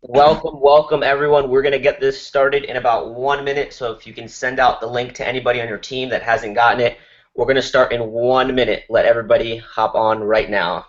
Welcome, welcome everyone. We're going to get this started in about 1 minute. So if you can send out the link to anybody on your team that hasn't gotten it, we're going to start in 1 minute. Let everybody hop on right now.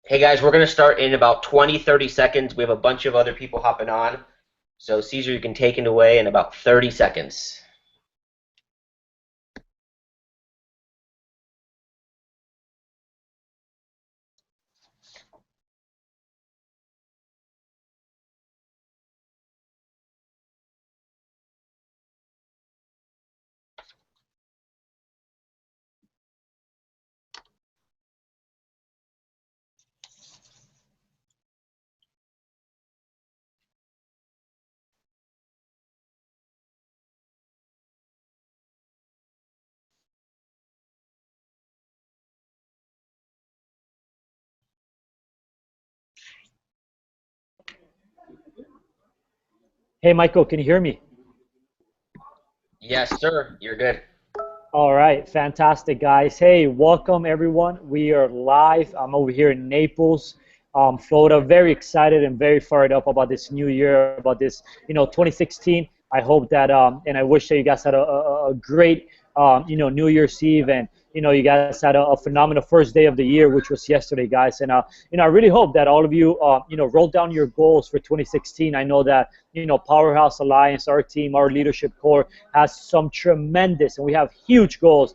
Hey guys, we're going to start in about 20, 30 seconds. We have a bunch of other people hopping on. So Caesar, you can take it away in about 30 seconds. Hey, Michael, can you hear me? Yes, sir. You're good. All right, fantastic, guys. Hey, welcome everyone. We are live. I'm over here in Naples, Florida. Very excited and very fired up about this new year, about this, 2016. I hope that, and I wish that you guys had a great, New Year's Eve, and you guys had a phenomenal first day of the year, which was yesterday, guys. And I really hope that all of you, wrote down your goals for 2016. I know that, Powerhouse Alliance, our team, our leadership core has some tremendous, and we have huge goals,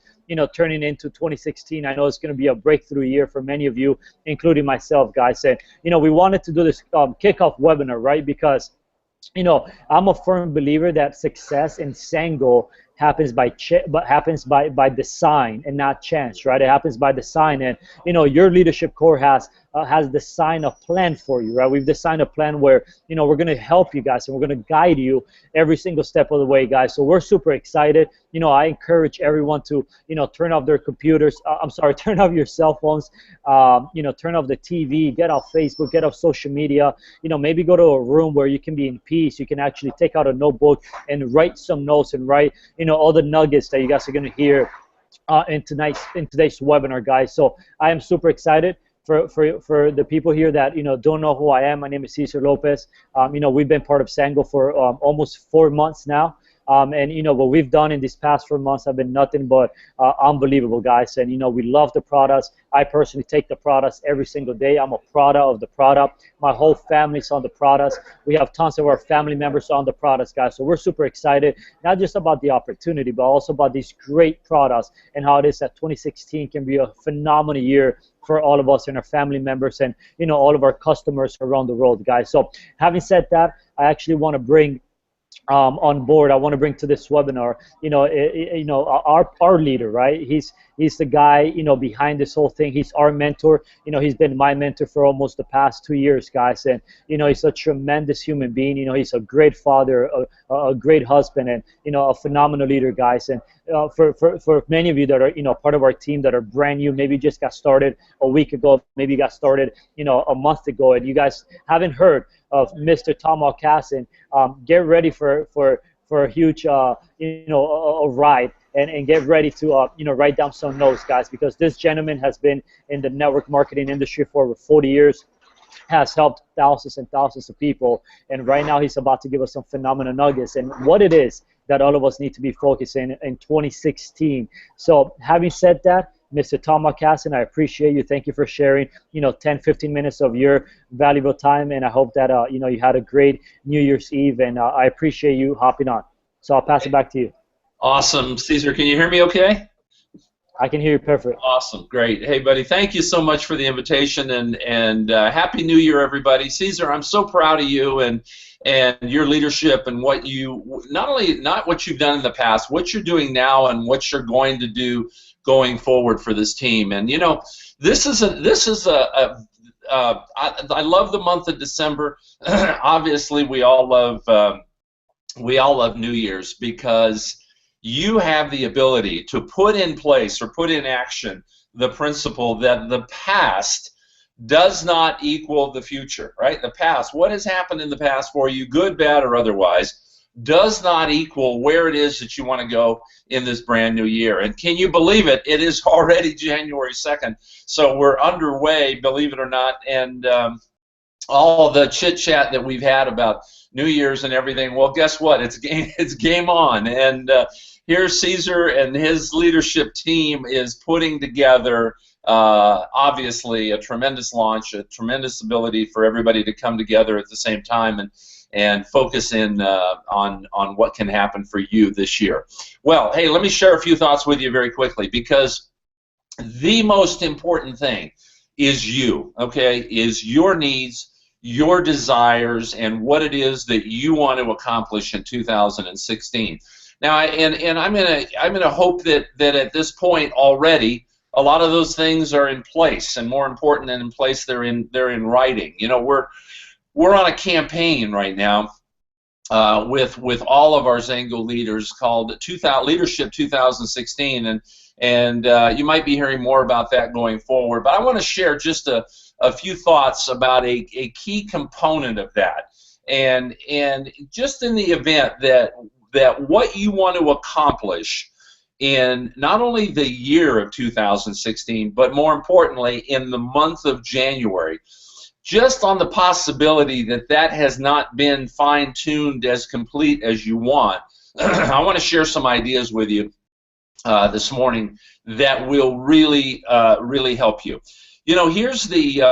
turning into 2016. I know it's going to be a breakthrough year for many of you, including myself, guys. And, we wanted to do this kickoff webinar, right? Because I'm a firm believer that success in Sango happens but happens by design and not chance, right? It happens by design, and your leadership core has designed a plan for you, right? We've designed a plan where we're going to help you guys and we're going to guide you every single step of the way, guys. So we're super excited. I encourage everyone to turn off their computers. I'm sorry, turn off your cell phones. Turn off the TV, get off Facebook, get off social media. Maybe go to a room where you can be in peace. You can actually take out a notebook and write some notes and write, all the nuggets that you guys are going to hear in today's webinar, guys. So I am super excited. For the people here that don't know who I am, my name is Cesar Lopez. We've been part of Sango for almost 4 months now. And what we've done in these past 4 months have been nothing but unbelievable, guys. And we love the products. I personally take the products every single day. I'm a product of the product. My whole family's on the products. We have tons of our family members on the products, guys. So we're super excited, not just about the opportunity, but also about these great products and how it is that 2016 can be a phenomenal year for all of us and our family members and all of our customers around the world, guys. So having said that, I actually want to bring on board. I want to bring to this webinar, our leader, right? He's the guy, behind this whole thing. He's our mentor. He's been my mentor for almost the past 2 years, guys. And he's a tremendous human being. He's a great father, a great husband, and a phenomenal leader, guys. And for many of you that are part of our team that are brand new, maybe just got started a week ago, maybe got started a month ago, and you guys haven't heard of Mr. Tom Alcassin, get ready for a huge a ride, and get ready to write down some notes, guys, because this gentleman has been in the network marketing industry for over 40 years, has helped thousands and thousands of people, and right now he's about to give us some phenomenal nuggets and what it is that all of us need to be focusing in 2016. So having said that, Mr. Tom Casson, I appreciate you. Thank you for sharing, 10, 15 minutes of your valuable time, and I hope that, you had a great New Year's Eve, and I appreciate you hopping on. So I'll pass it back to you. Awesome. Caesar, can you hear me okay? I can hear you perfect. Awesome, great. Hey, buddy, thank you so much for the invitation, and Happy New Year, everybody. Cesar, I'm so proud of you and your leadership and what you not what you've done in the past, what you're doing now, and what you're going to do going forward for this team. And you know, I love the month of December. Obviously, we all love New Year's because you have the ability to put in place or put in action the principle that the past does not equal the future, right? The past, what has happened in the past for you, good, bad, or otherwise, does not equal where it is that you want to go in this brand new year. And can you believe it? It is already January 2nd, so we're underway, believe it or not, and all the chit-chat that we've had about New Year's and everything, well, guess what? It's game on. And here Cesar and his leadership team is putting together, obviously, a tremendous launch, a tremendous ability for everybody to come together at the same time and focus in on what can happen for you this year. Well, hey, let me share a few thoughts with you very quickly, because the most important thing is you, okay, is your needs, your desires, and what it is that you want to accomplish in 2016. Now, and I'm gonna hope that at this point already a lot of those things are in place, and more important than in place, they're in writing. You know, we're on a campaign right now with all of our Zango leaders called Leadership 2016, and you might be hearing more about that going forward. But I want to share just a few thoughts about a key component of that, and just in the event that what you want to accomplish in not only the year of 2016, but more importantly in the month of January, just on the possibility that has not been fine-tuned as complete as you want, I want to share some ideas with you this morning that will really help you. You know, here's the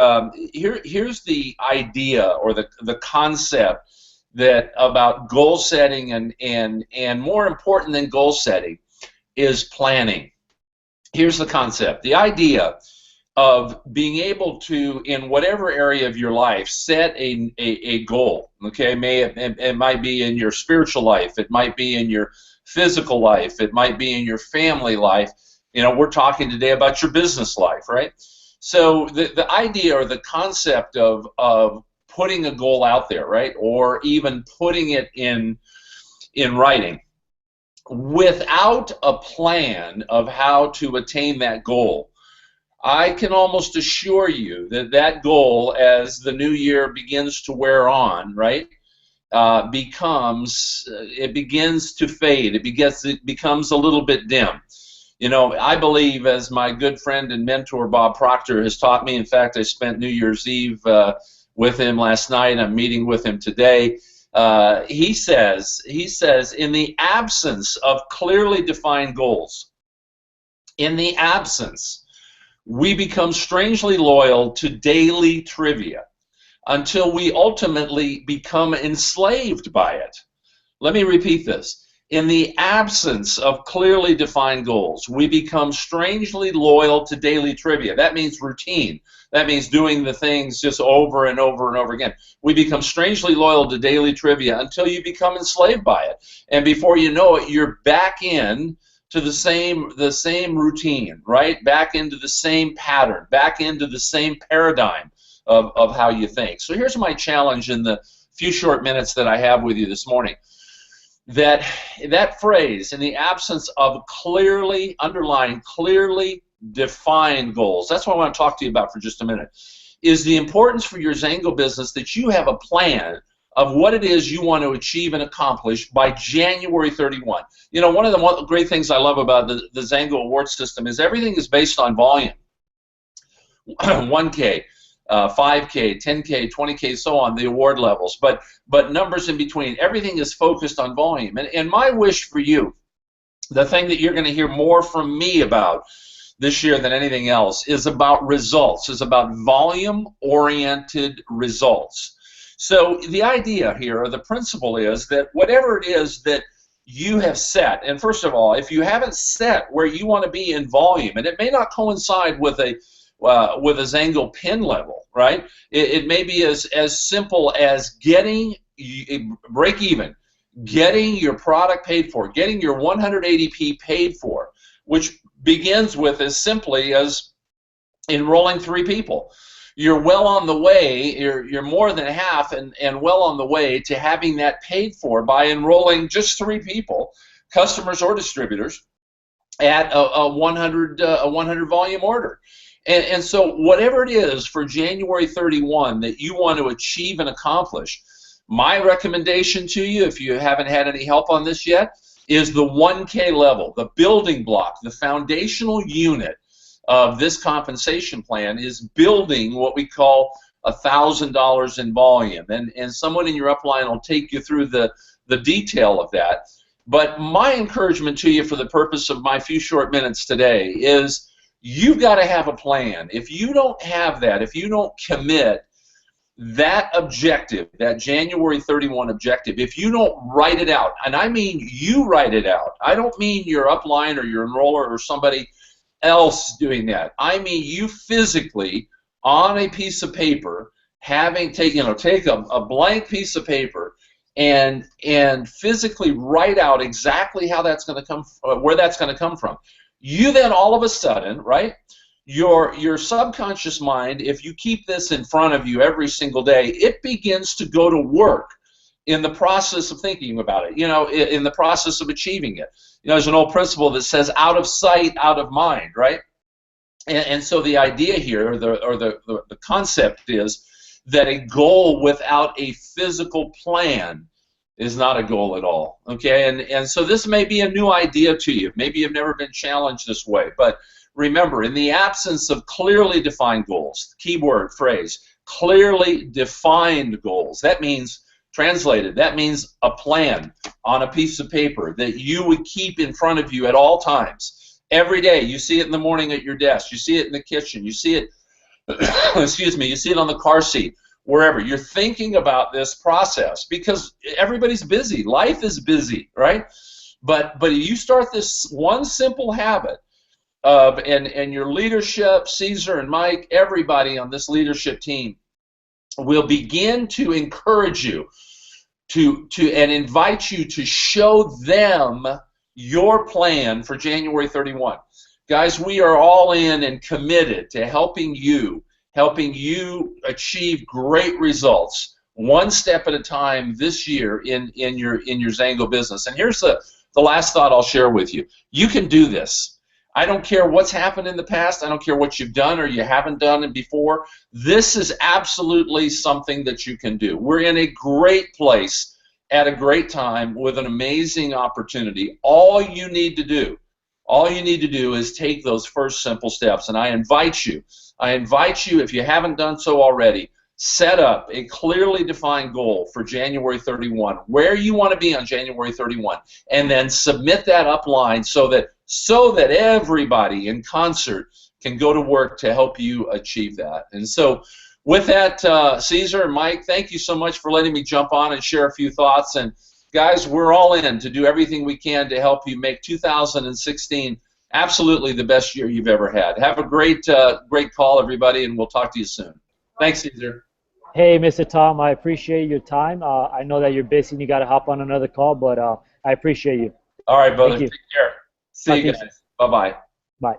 idea or the concept that about goal setting and more important than goal setting is planning. Here's the concept. The idea of being able to, in whatever area of your life, set a goal. Okay, it might be in your spiritual life, it might be in your physical life, it might be in your family life. You know, we're talking today about your business life, right? So the idea or the concept of putting a goal out there, right, or even putting it in writing, without a plan of how to attain that goal, I can almost assure you that goal, as the new year begins to wear on, right, begins to fade. It becomes a little bit dim. You know, I believe, as my good friend and mentor Bob Proctor has taught me. In fact, I spent New Year's Eve with him last night. I'm meeting with him today. He says, in the absence of clearly defined goals, in the absence, we become strangely loyal to daily trivia until we ultimately become enslaved by it. Let me repeat this. In the absence of clearly defined goals, we become strangely loyal to daily trivia. That means routine. That means doing the things just over and over and over again. We become strangely loyal to daily trivia until you become enslaved by it. And before you know it, you're back in to the same routine, right? Back into the same pattern, back into the same paradigm of how you think. So here's my challenge in the few short minutes that I have with you this morning. That phrase, in the absence of clearly defined goals, that's what I want to talk to you about for just a minute, is the importance for your Zango business that you have a plan of what it is you want to achieve and accomplish by January 31. You know, one of the great things I love about the Zango award system is everything is based on volume. 1K, 5K, 10K, 20K, so on, the award levels, but numbers in between. Everything is focused on volume. And my wish for you, the thing that you're going to hear more from me about this year than anything else, is about results, is about volume-oriented results. So the idea here, or the principle, is that whatever it is that you have set. And first of all, if you haven't set where you want to be in volume, and it may not coincide with a Zango pin level, right? It may be as simple as getting break even, getting your product paid for, getting your 180p paid for, which begins with as simply as enrolling 3 people. You're well on the way, you're more than half and well on the way to having that paid for by enrolling just 3 people, customers or distributors, at a 100 volume order. And so whatever it is for January 31 that you want to achieve and accomplish, my recommendation to you, if you haven't had any help on this yet, is the 1K level, the building block, the foundational unit of this compensation plan is building what we call $1,000 in volume. And someone in your upline will take you through the detail of that. But my encouragement to you for the purpose of my few short minutes today is you've got to have a plan. If you don't have that, if you don't commit that objective, that January 31 objective, if you don't write it out, and I mean you write it out, I don't mean your upline or your enroller or somebody else doing that. I mean you physically on a piece of paper, take a blank piece of paper and physically write out exactly how that's going to come, where that's going to come from. You then all of a sudden, right? Your subconscious mind, if you keep this in front of you every single day, it begins to go to work in the process of thinking about it, in the process of achieving it. There's an old principle that says out of sight, out of mind, right? And so the idea here, or the concept is that a goal without a physical plan is not a goal at all, okay? And so this may be a new idea to you. Maybe you've never been challenged this way, but remember, in the absence of clearly defined goals, keyword phrase, clearly defined goals, that means, translated, that means a plan on a piece of paper that you would keep in front of you at all times. Every day, you see it in the morning at your desk, you see it in the kitchen, you see it, excuse me, you see it on the car seat, wherever. You're thinking about this process because everybody's busy. Life is busy, right? But you start this one simple habit, and your leadership, Caesar and Mike, everybody on this leadership team will begin to encourage you and invite you to show them your plan for January 31. Guys, we are all in and committed to helping you achieve great results one step at a time this year in your Zango business. And here's the last thought I'll share with you. You can do this. I don't care what's happened in the past. I don't care what you've done or you haven't done it before. This is absolutely something that you can do. We're in a great place at a great time with an amazing opportunity. All you need to do is take those first simple steps. And I invite you, if you haven't done so already, set up a clearly defined goal for January 31, where you want to be on January 31, and then submit that upline so that everybody in concert can go to work to help you achieve that. And so with that, Caesar and Mike, thank you so much for letting me jump on and share a few thoughts. And guys, we're all in to do everything we can to help you make 2016 absolutely the best year you've ever had. Have a great call, everybody, and we'll talk to you soon. Thanks, Caesar. Hey, Mr. Tom, I appreciate your time. I know that you're busy and you got to hop on another call, but I appreciate you. All right, brother. Take care. See you guys. Bye-bye. Bye.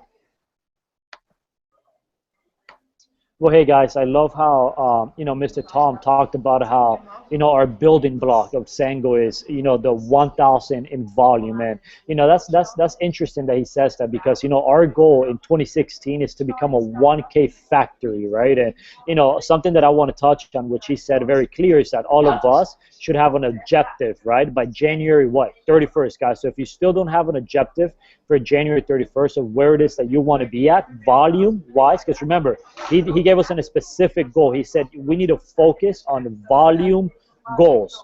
Well, hey guys, I love how Mr. Tom talked about how our building block of Zango is the 1,000 in volume, and that's interesting that he says that, because our goal in 2016 is to become a 1K factory, right? And something that I want to touch on, which he said very clear, is that all of us should have an objective, right, by January 31st, guys. So if you still don't have an objective for January 31st of where it is that you want to be at volume wise, because remember, he gave us a specific goal. He said we need to focus on volume goals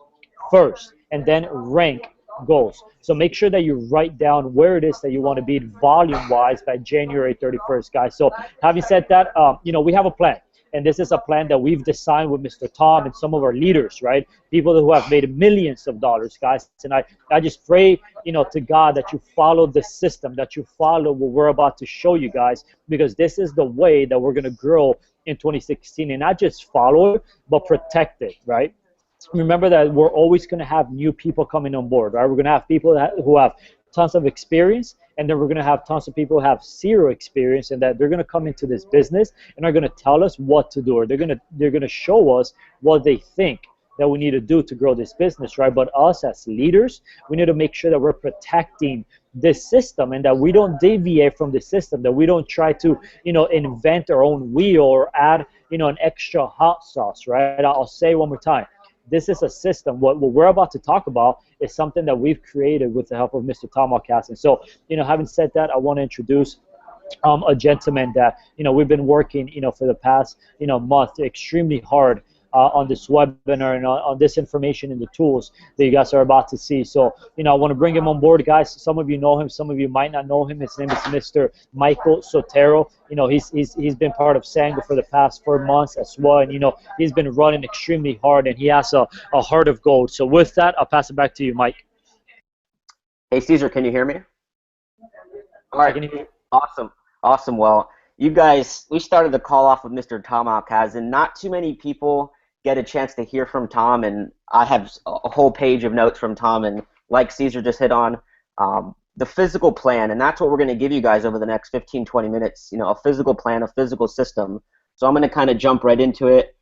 first and then rank goals. So make sure that you write down where it is that you want to be volume wise by January 31st, guys. So having said that, we have a plan. And this is a plan that we've designed with Mr. Tom and some of our leaders, right? People who have made millions of dollars, guys. And I just pray, to God that you follow the system, that you follow what we're about to show you guys, because this is the way that we're going to grow in 2016, and not just follow it, but protect it, right? Remember that we're always going to have new people coming on board, right? We're going to have people who have tons of experience, and then we're going to have tons of people who have zero experience, and that they're going to come into this business and are going to tell us what to do, or they're going to show us what they think that we need to do to grow this business, right? But us as leaders, we need to make sure that we're protecting this system and that we don't deviate from the system, that we don't try to, invent our own wheel or add, an extra hot sauce, right? I'll say one more time. This is a system. What we're about to talk about is something that we've created with the help of Mr. Tom Alcassin. So, having said that, I want to introduce a gentleman that, we've been working, for the past, month extremely hard on this webinar and on this information and the tools that you guys are about to see. So, I want to bring him on board, guys. Some of you know him, some of you might not know him. His name is Mr. Michael Sotero. He's been part of Sango for the past 4 months as well, and he's been running extremely hard, and he has a heart of gold. So with that, I'll pass it back to you, Mike. Hey, Caesar, can you hear me? All right, awesome. Well, you guys, we started the call off with Mr. Tom Alcassin. Not too many people get a chance to hear from Tom, and I have a whole page of notes from Tom, and like Caesar just hit on, the physical plan, and that's what we're going to give you guys over the next 15, 20 minutes, a physical plan, a physical system. So I'm going to kind of jump right into it.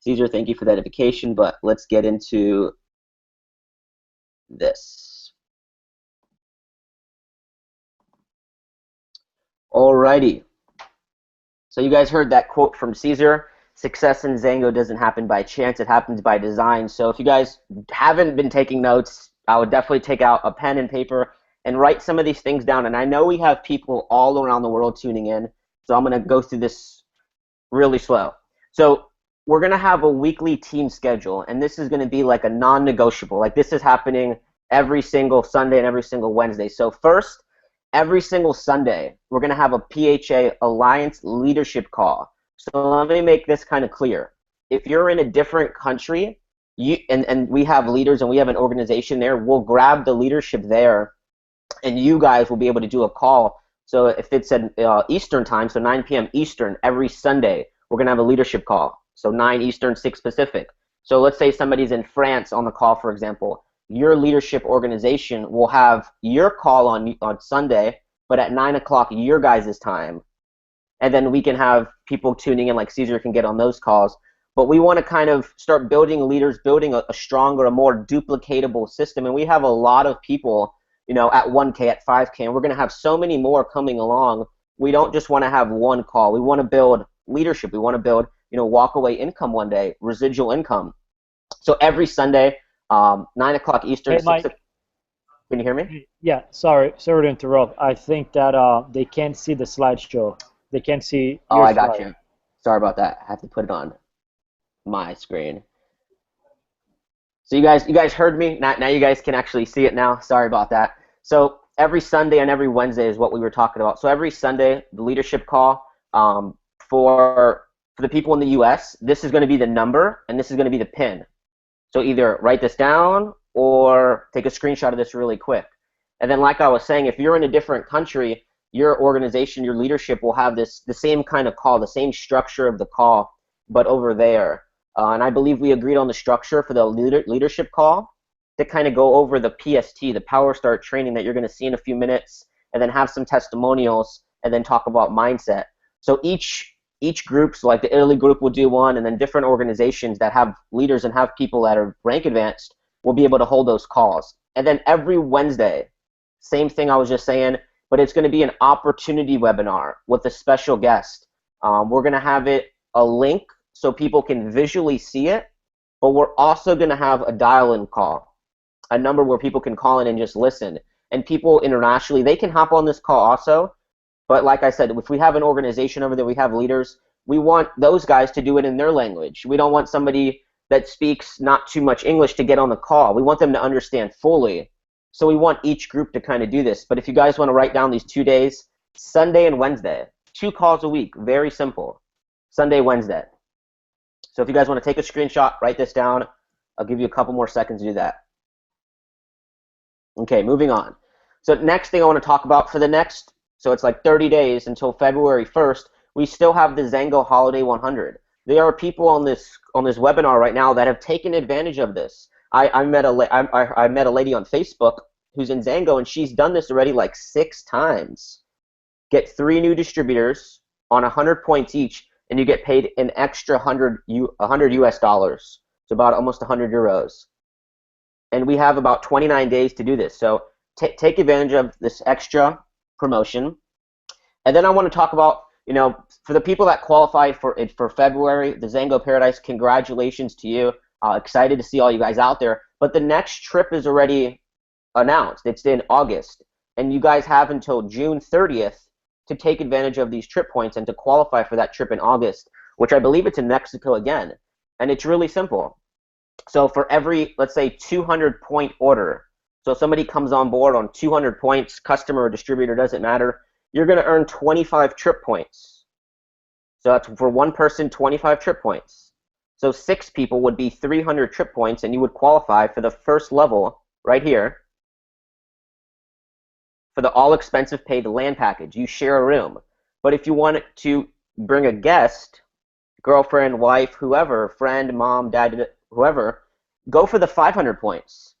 Caesar, thank you for that edification, but let's get into this. Alrighty. So you guys heard that quote from Caesar. Success in Zango doesn't happen by chance, it happens by design. So if you guys haven't been taking notes, I would definitely take out a pen and paper and write some of these things down. And I know we have people all around the world tuning in, so I'm going to go through this really slow. So we're going to have a weekly team schedule, and this is going to be like a non-negotiable. Like this is happening every single Sunday and every single Wednesday. So first, every single Sunday, we're going to have a PHA Alliance leadership call. So let me make this kind of clear. If you're in a different country, and we have leaders and we have an organization there, we'll grab the leadership there, and you guys will be able to do a call. So if it's at Eastern time, so 9 p.m. Eastern, every Sunday, we're going to have a leadership call. So 9 Eastern, 6 Pacific. So let's say somebody's in France on the call, for example. Your leadership organization will have your call on Sunday, but at 9 o'clock your guys' time. And then we can have people tuning in, like Caesar can get on those calls. But we want to kind of start building leaders, building a stronger, a more duplicatable system. And we have a lot of people, at 1K, at 5K, and we're going to have so many more coming along. We don't just want to have one call. We want to build leadership. We want to build, walk-away income one day, residual income. So every Sunday, 9 o'clock Eastern. Hey, Mike. Can you hear me? Yeah, sorry to interrupt. I think that they can't see the slideshow. They can't see your I got slide. you. Sorry about that. I have to put it on my screen. So you guys heard me. Now you guys can actually see it now. Sorry about that. So every Sunday and every Wednesday is what we were talking about. So every Sunday, the leadership call for the people in the U.S., this is going to be the number, and this is going to be the pin. So either write this down or take a screenshot of this really quick. And then like I was saying, if you're in a different country, your organization, your leadership will have the same kind of call, the same structure of the call, but over there. And I believe we agreed on the structure for the leadership call to kind of go over the PST, the Power Start training that you're going to see in a few minutes, and then have some testimonials, and then talk about mindset. So each group, so like the Italy group will do one, and then different organizations that have leaders and have people that are rank advanced will be able to hold those calls. And then every Wednesday, same thing I was just saying, but it's going to be an opportunity webinar with a special guest. We're going to have it a link so people can visually see it, but we're also going to have a dial-in call, a number where people can call in and just listen. And people internationally, they can hop on this call also, but like I said, if we have an organization over there, we have leaders, we want those guys to do it in their language. We don't want somebody that speaks not too much English to get on the call. We want them to understand fully. So we want each group to kind of do this. But if you guys want to write down these 2 days, Sunday and Wednesday, 2 calls a week, very simple. Sunday, Wednesday. So if you guys want to take a screenshot, write this down. I'll give you a couple more seconds to do that. Okay, moving on. So next thing I want to talk about for the next, so it's like 30 days until February 1st, we still have the Zango Holiday 100. There are people on this webinar right now that have taken advantage of this. I met a lady on Facebook who's in Zango, and she's done this already like 6 times. Get 3 new distributors on 100 points each, and you get paid an extra 100 US dollars. So about almost 100 euros. And we have about 29 days to do this. So take advantage of this extra promotion. And then I want to talk about, for the people that qualified for February, the Zango Paradise, congratulations to you. Excited to see all you guys out there. But the next trip is already announced. It's in August. And you guys have until June 30th to take advantage of these trip points and to qualify for that trip in August, which I believe it's in Mexico again. And it's really simple. So for every, let's say, 200 point order, so if somebody comes on board on 200 points, customer or distributor, doesn't matter, you're going to earn 25 trip points. So that's for one person, 25 trip points. So 6 people would be 300 trip points, and you would qualify for the first level right here for the all-expensive paid land package. You share a room. But if you want to bring a guest, girlfriend, wife, whoever, friend, mom, dad, whoever, go for the 500 points.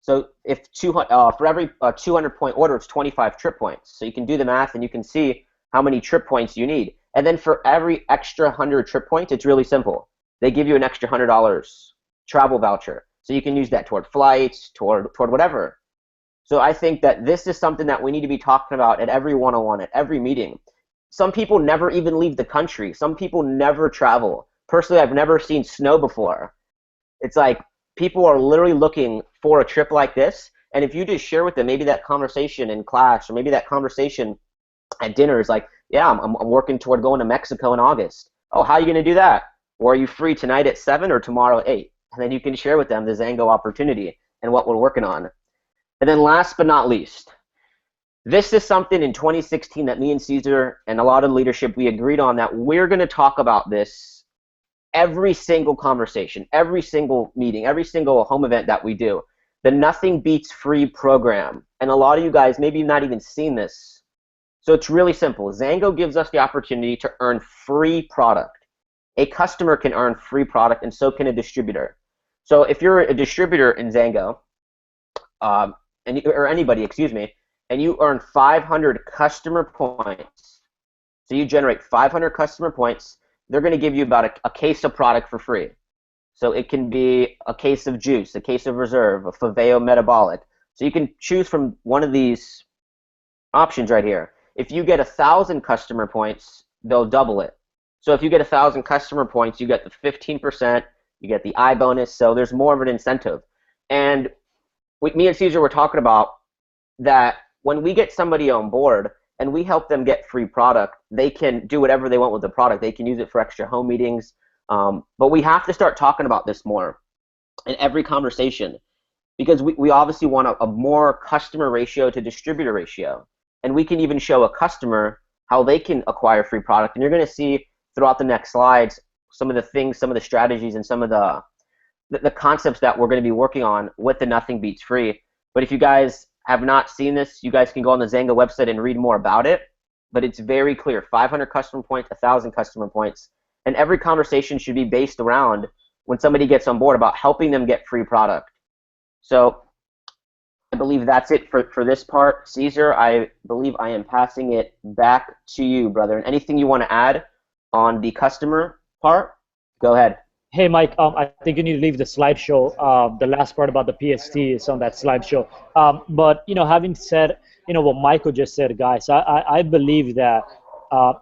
So if for every 200 point order, it's 25 trip points. So you can do the math and you can see how many trip points you need. And then for every extra 100 trip points, it's really simple. They give you an extra $100 travel voucher. So you can use that toward flights, toward whatever. So I think that this is something that we need to be talking about at every one-on-one, at every meeting. Some people never even leave the country. Some people never travel. Personally, I've never seen snow before. It's like people are literally looking for a trip like this, and if you just share with them maybe that conversation in class or maybe that conversation at dinner is like, yeah, I'm working toward going to Mexico in August. Oh, how are you going to do that? Or are you free tonight at 7 or tomorrow at 8? And then you can share with them the Zango opportunity and what we're working on. And then last but not least, this is something in 2016 that me and Caesar and a lot of leadership, we agreed on that we're going to talk about this every single conversation, every single meeting, every single home event that we do. The Nothing Beats Free program. And a lot of you guys, maybe you've not even seen this. So it's really simple. Zango gives us the opportunity to earn free product. A customer can earn free product, and so can a distributor. So if you're a distributor in Zango, or anybody, excuse me, and you earn 500 customer points, so you generate 500 customer points, they're going to give you about a case of product for free. So it can be a case of juice, a case of reserve, a Faveo metabolic. So you can choose from one of these options right here. If you get 1,000 customer points, they'll double it. So if you get 1,000 customer points, you get the 15%, you get the I bonus, so there's more of an incentive. And me and Caesar were talking about that when we get somebody on board and we help them get free product, they can do whatever they want with the product. They can use it for extra home meetings. But we have to start talking about this more in every conversation, because we obviously want a more customer ratio to distributor ratio. And we can even show a customer how they can acquire free product. And you're going to see throughout the next slides some of the things, some of the strategies, and some of the concepts that we're going to be working on with the Nothing Beats Free. But if you guys have not seen this, you guys can go on the Zango website and read more about it. But it's very clear, 500 customer points, 1,000 customer points. And every conversation should be based around when somebody gets on board about helping them get free product. So I believe that's it for this part. Caesar, I believe I am passing it back to you, brother. And anything you want to add on the customer part, go ahead. Hey, Mike, I think you need to leave the slideshow. The last part about the PST is on that slideshow. But, having said, what Michael just said, guys, I believe that,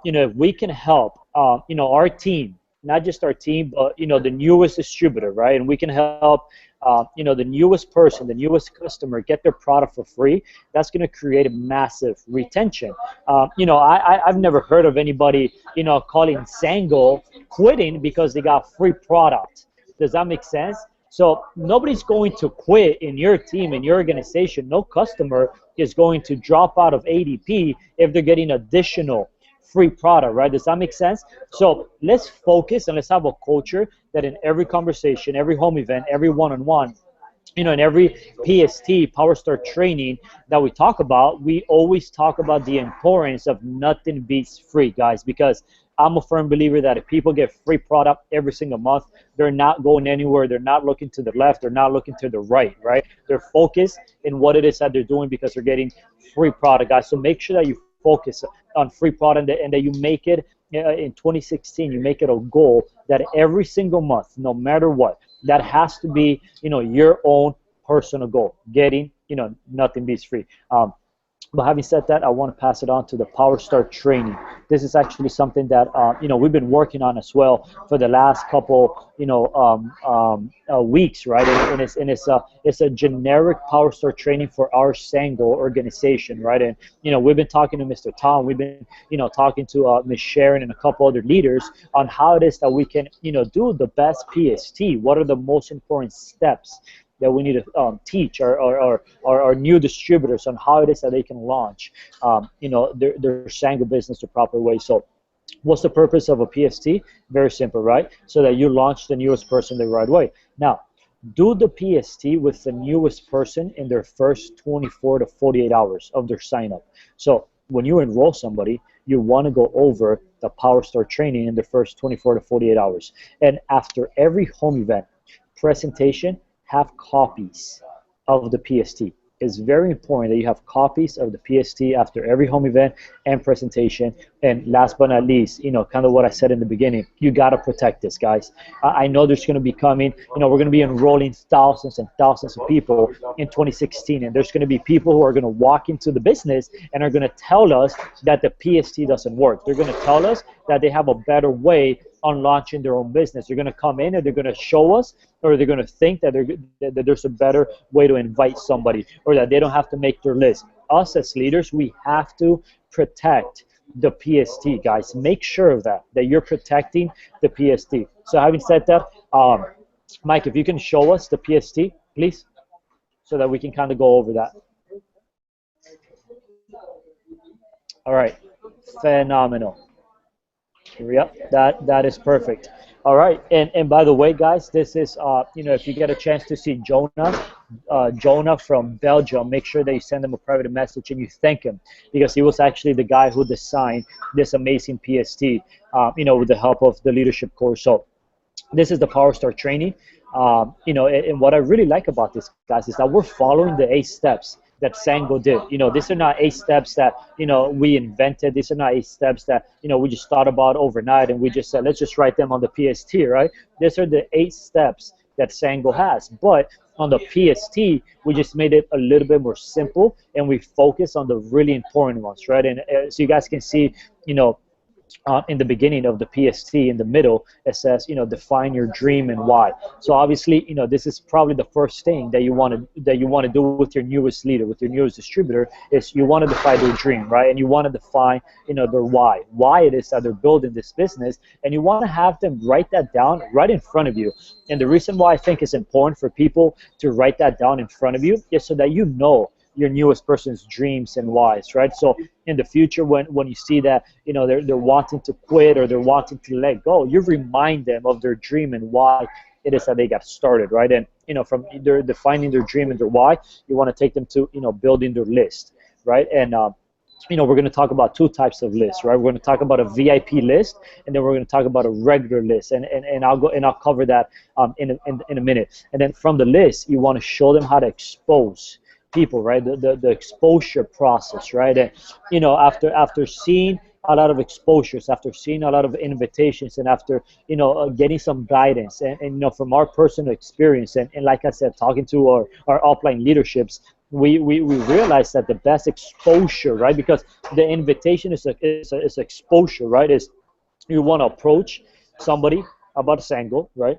if we can help, our team, not just our team, but, the newest distributor, right? And we can help, the newest person, the newest customer get their product for free. That's going to create a massive retention. I've never heard of anybody, calling Zango quitting because they got free product. Does that make sense? So nobody's going to quit in your team, in your organization. No customer is going to drop out of ADP if they're getting additional free product, right? Does that make sense? So let's focus and let's have a culture that in every conversation, every home event, every one-on-one, in every PST, Power Star training that we talk about, we always talk about the importance of nothing beats free, guys, because I'm a firm believer that if people get free product every single month, they're not going anywhere. They're not looking to the left. They're not looking to the right, right? They're focused in what it is that they're doing because they're getting free product, guys. So make sure that you focus on free product and that you make it in 2016, you make it a goal that every single month, no matter what, that has to be, your own personal goal, getting, nothing beats free. But having said that, I want to pass it on to the Power Star training. This is actually something that we've been working on as well for the last couple weeks, right? And it's a generic Power Star training for our Sango organization, right? And we've been talking to Mr. Tom, we've been talking to Ms. Sharon and a couple other leaders on how it is that we can do the best PST. What are the most important steps that we need to teach our new distributors on how it is that they can launch, their Sango business the proper way. So what's the purpose of a PST? Very simple, right? So that you launch the newest person the right way. Now, do the PST with the newest person in their first 24 to 48 hours of their sign up. So when you enroll somebody, you want to go over the Power Star training in the first 24 to 48 hours. And after every home event presentation, have copies of the PST. It's very important that you have copies of the PST after every home event and presentation. And last but not least, kind of what I said in the beginning, you got to protect this, guys. I know there's going to be coming, we're going to be enrolling thousands and thousands of people in 2016. And there's going to be people who are going to walk into the business and are going to tell us that the PST doesn't work. They're going to tell us that they have a better way on launching their own business. They're going to come in and they're going to show us, or they're going to think that there's a better way to invite somebody, or that they don't have to make their list. Us as leaders, we have to protect the PST, guys. Make sure of that you're protecting the PST. So having said that, Mike, if you can show us the PST, please, so that we can kind of go over that. All right, phenomenal. Yep, that is perfect. All right, and by the way, guys, this is if you get a chance to see Jonah from Belgium, make sure that you send him a private message and you thank him, because he was actually the guy who designed this amazing PST, with the help of the leadership course. So this is the Power Star training, and what I really like about this, guys, is that we're following the 8 steps that Sango did. These are not 8 steps that, we invented. These are not 8 steps that, we just thought about overnight and we just said, let's just write them on the PST, right? These are the 8 steps that Sango has. But on the PST, we just made it a little bit more simple and we focus on the really important ones, right? And so you guys can see, in the beginning of the PST, in the middle, it says, define your dream and why. So obviously, this is probably the first thing that you want to do with your newest leader, with your newest distributor, is you want to define their dream, right? And you want to define, their why it is that they're building this business, and you want to have them write that down right in front of you. And the reason why I think it's important for people to write that down in front of you is so that your newest person's dreams and whys, right? So in the future, when you see that, they're wanting to quit or they're wanting to let go, you remind them of their dream and why it is that they got started, right? And, from either defining their dream and their why, you want to take them to, building their list, right? And, we're going to talk about 2 types of lists, right? We're going to talk about a VIP list, and then we're going to talk about a regular list, and I'll cover that in a minute. And then from the list, you want to show them how to expose people, right? The exposure process, right? And after seeing a lot of exposures, after seeing a lot of invitations, and after getting some guidance, and from our personal experience, and like I said, talking to our upline leaderships, we realized that the best exposure, right? Because the invitation is exposure, right? Is you want to approach somebody about Sango, right?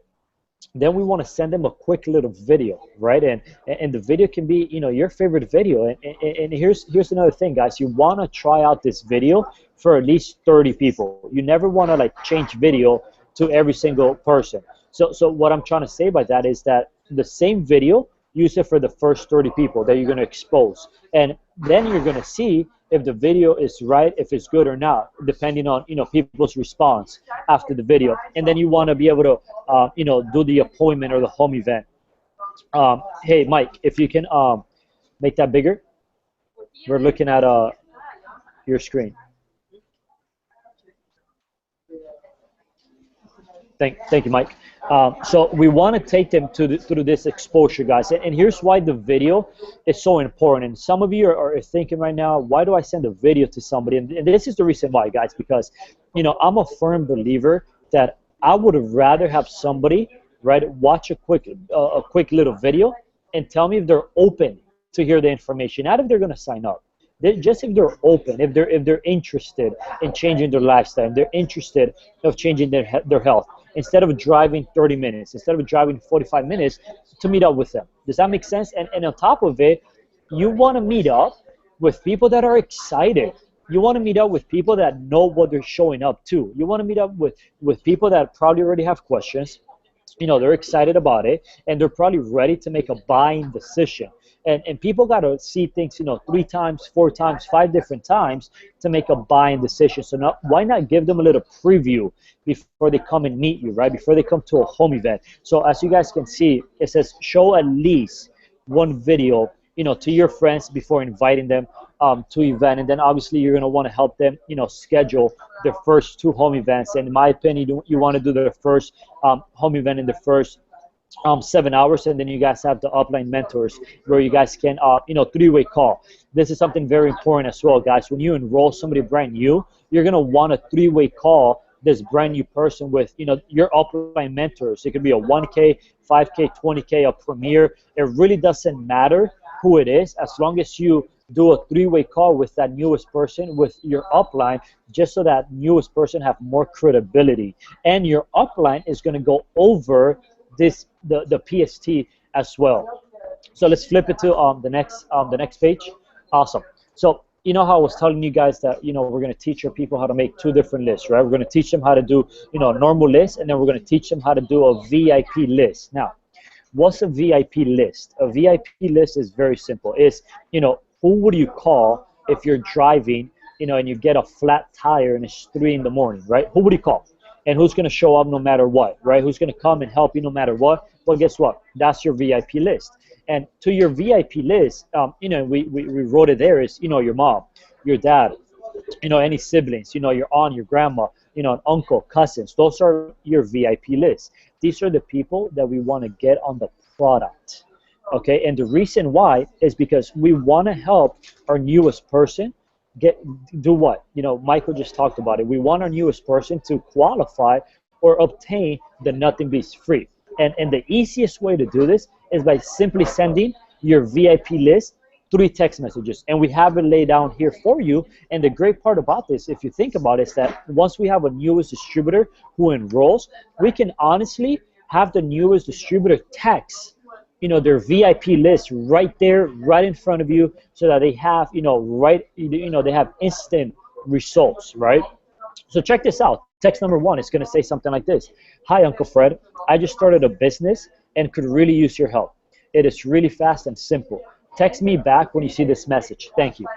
Then we want to send them a quick little video, right? And the video can be, your favorite video. And here's another thing, guys. You want to try out this video for at least 30 people. You never want to change video to every single person. So what I'm trying to say by that is that the same video, use it for the first 30 people that you're going to expose. And then you're going to see if the video is right, if it's good or not, depending on, people's response after the video. And then you want to be able to, do the appointment or the home event. Hey, Mike, if you can make that bigger. We're looking at your screen. Thank you, Mike. So we want to take them through this exposure, guys. And here's why the video is so important. And some of you are thinking right now, why do I send a video to somebody? And this is the reason why, guys, because, I'm a firm believer that I would rather have somebody, right, watch a quick little video and tell me if they're open to hear the information, not if they're going to sign up. Just if they're open, if they're interested in changing their lifestyle, they're interested of changing their health, instead of driving 30 minutes, instead of driving 45 minutes to meet up with them. Does that make sense? And on top of it, you want to meet up with people that are excited. You want to meet up with people that know what they're showing up to. You want to meet up with people that probably already have questions. They're excited about it, and they're probably ready to make a buying decision. And people got to see things, 3 times, 4 times, 5 different times to make a buying decision. So why not give them a little preview before they come and meet you, right? Before they come to a home event. So as you guys can see, it says show at least one video, to your friends before inviting them to event. And then obviously you're going to want to help them, schedule their first 2 home events. And in my opinion, you want to do the first home event in the first 7 hours, and then you guys have the upline mentors where you guys can 3-way call. This is something very important as well, guys. When you enroll somebody brand new, you're gonna want a 3-way call this brand new person with your upline mentors. It could be a 1K, 5K, 20K, a premier. It really doesn't matter who it is, as long as you do a 3-way call with that newest person, with your upline, just so that newest person have more credibility, and your upline is going to go over the PST as well. So let's flip it to the next page. Awesome. So how I was telling you guys that we're going to teach our people how to make 2 different lists, right? We're going to teach them how to do a normal list, and then we're going to teach them how to do a VIP list. Now, what's a VIP list? A VIP list is very simple. It's who would you call if you're driving and you get a flat tire and it's 3 in the morning, right? Who would you call? And who's going to show up no matter what, right? Who's going to come and help you no matter what? Well, guess what? That's your VIP list. And to your VIP list, we wrote it there is, your mom, your dad, any siblings, your aunt, your grandma, an uncle, cousins. Those are your VIP list. These are the people that we want to get on the product, okay? And the reason why is because we want to help our newest person do what? Michael just talked about it. We want our newest person to qualify or obtain the Nothing Beats Free. And the easiest way to do this is by simply sending your VIP list 3 text messages. And we have it laid down here for you. And the great part about this, if you think about it, is that once we have a newest distributor who enrolls, we can honestly have the newest distributor text their VIP list right there, right in front of you, so that they have, they have instant results, right? So check this out. Text number 1 is going to say something like this. Hi, Uncle Fred. I just started a business and could really use your help. It is really fast and simple. Text me back when you see this message. Thank you.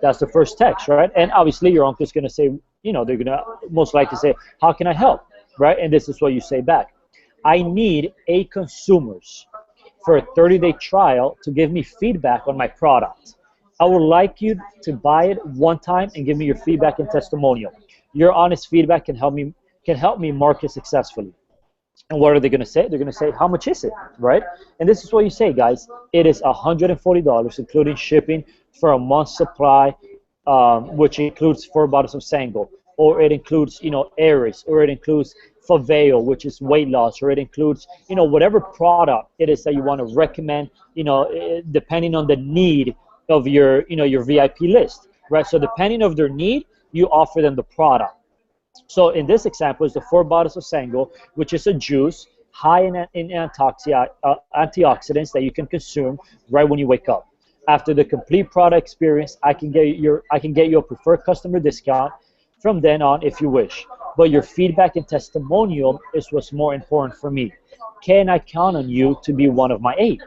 That's the first text, right? And obviously your uncle's going to say, they're going to most likely say, how can I help, right? And this is what you say back. I need 8 consumers for a 30-day trial to give me feedback on my product. I would like you to buy it one time and give me your feedback and testimonial. Your honest feedback can help me market successfully. And what are they going to say? They're going to say, how much is it, right? And this is what you say, guys. It is $140, including shipping, for a month's supply, which includes 4 bottles of Sango, or it includes, Aries, or it includes Faveo, which is weight loss, or it includes, whatever product it is that you want to recommend, depending on the need of your, your VIP list, right? So depending on their need, you offer them the product. So in this example, it's the 4 bottles of Sango, which is a juice high in antioxidants that you can consume right when you wake up. After the complete product experience, I can get you a preferred customer discount from then on if you wish. But your feedback and testimonial is what's more important for me. Can I count on you to be one of my 8?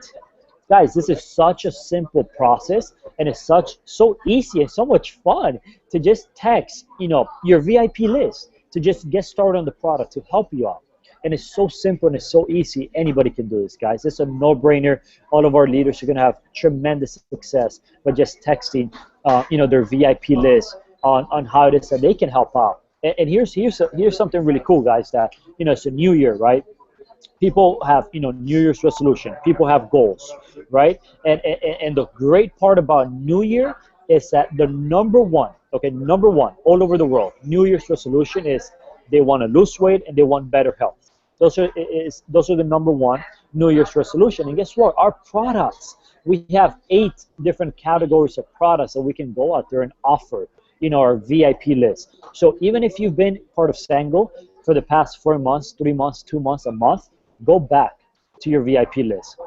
Guys, this is such a simple process and it's so easy and so much fun to just text, your VIP list to just get started on the product to help you out. And it's so simple and it's so easy. Anybody can do this, guys. It's a no-brainer. All of our leaders are going to have tremendous success by just texting, their VIP list on how it is that they can help out. And here's something really cool, guys. That it's a new year, right? People have New Year's resolution. People have goals, right? And the great part about New Year is that the number one all over the world, New Year's resolution is they want to lose weight and they want better health. Those are the number one New Year's resolution. And guess what? Our products, we have 8 different categories of products that we can go out there and offer, our VIP list. So even if you've been part of Sango for the past 4 months, 3 months, 2 months, a month, go back to your VIP list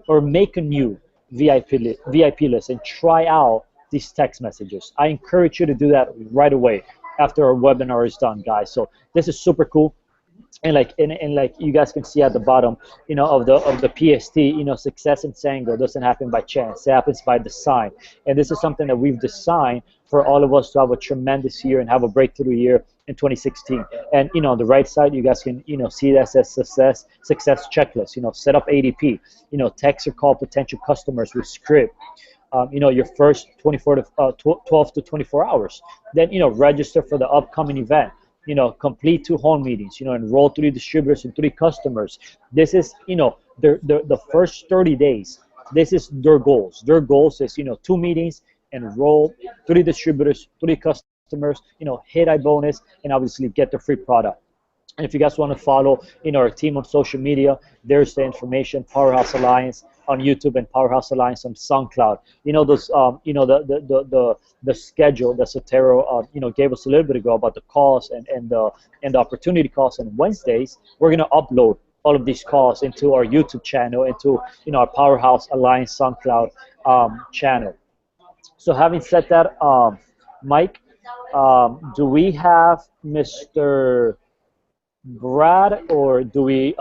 or make a new VIP list and try out these text messages. I encourage you to do that right away after our webinar is done, guys. So this is super cool. And like you guys can see at the bottom, of the PST, success in Sango doesn't happen by chance. It happens by design. And this is something that we've designed for all of us to have a tremendous year and have a breakthrough year in 2016. And on the right side, you guys can see that says success checklist. Set up ADP. Text or call potential customers with script. Your first 12 to 24 hours. Then register for the upcoming event. Complete 2 home meetings, enroll 3 distributors and 3 customers. This is, the first 30 days, this is their goals. Their goals is, 2 meetings, enroll 3 distributors, 3 customers, hit iBonus, and obviously get the free product. And if you guys want to follow, our team on social media, there's the information, Powerhouse Alliance on YouTube and Powerhouse Alliance on SoundCloud. Those, the schedule that Sotero, gave us a little bit ago about the calls and the opportunity calls on Wednesdays. We're gonna upload all of these calls into our YouTube channel, into our Powerhouse Alliance SoundCloud channel. So having said that, Mike, do we have Mr. Brad, or do we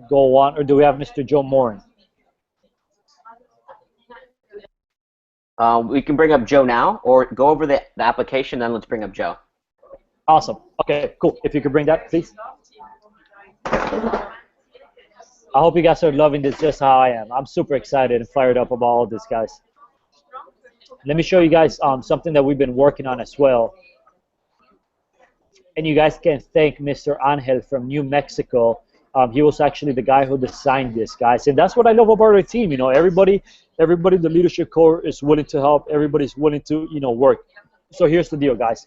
go on, or do we have Mr. Joe Morin? We can bring up Joe now, or go over the application, then let's bring up Joe. Awesome. Okay, cool. If you could bring that, please. I hope you guys are loving this just how I am. I'm super excited and fired up about all this, guys. Let me show you guys something that we've been working on as well. And you guys can thank Mr. Angel from New Mexico. He was actually the guy who designed this, guys. And that's what I love about our team. Everybody in the leadership core is willing to help. Everybody's willing to, work. So here's the deal, guys.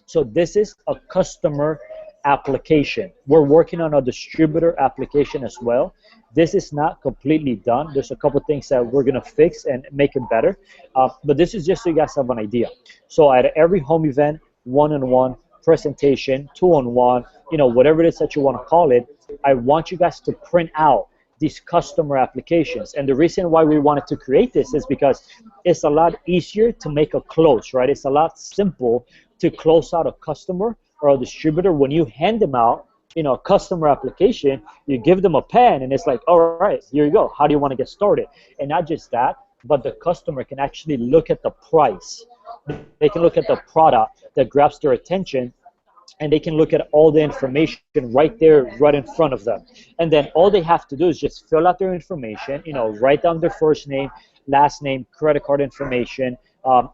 So this is a customer application. We're working on a distributor application as well. This is not completely done. There's a couple things that we're gonna fix and make it better. But this is just so you guys have an idea. So at every home event, one-on-one presentation, two-on-one, whatever it is that you want to call it, I want you guys to print out these customer applications. And the reason why we wanted to create this is because it's a lot easier to make a close, right? It's a lot simple to close out a customer or a distributor when you hand them out, a customer application. You give them a pen and it's like, all right, here you go. How do you want to get started? And not just that, but the customer can actually look at the price. They can look at the product that grabs their attention, and they can look at all the information right there, right in front of them. And then all they have to do is just fill out their information, write down their first name, last name, credit card information,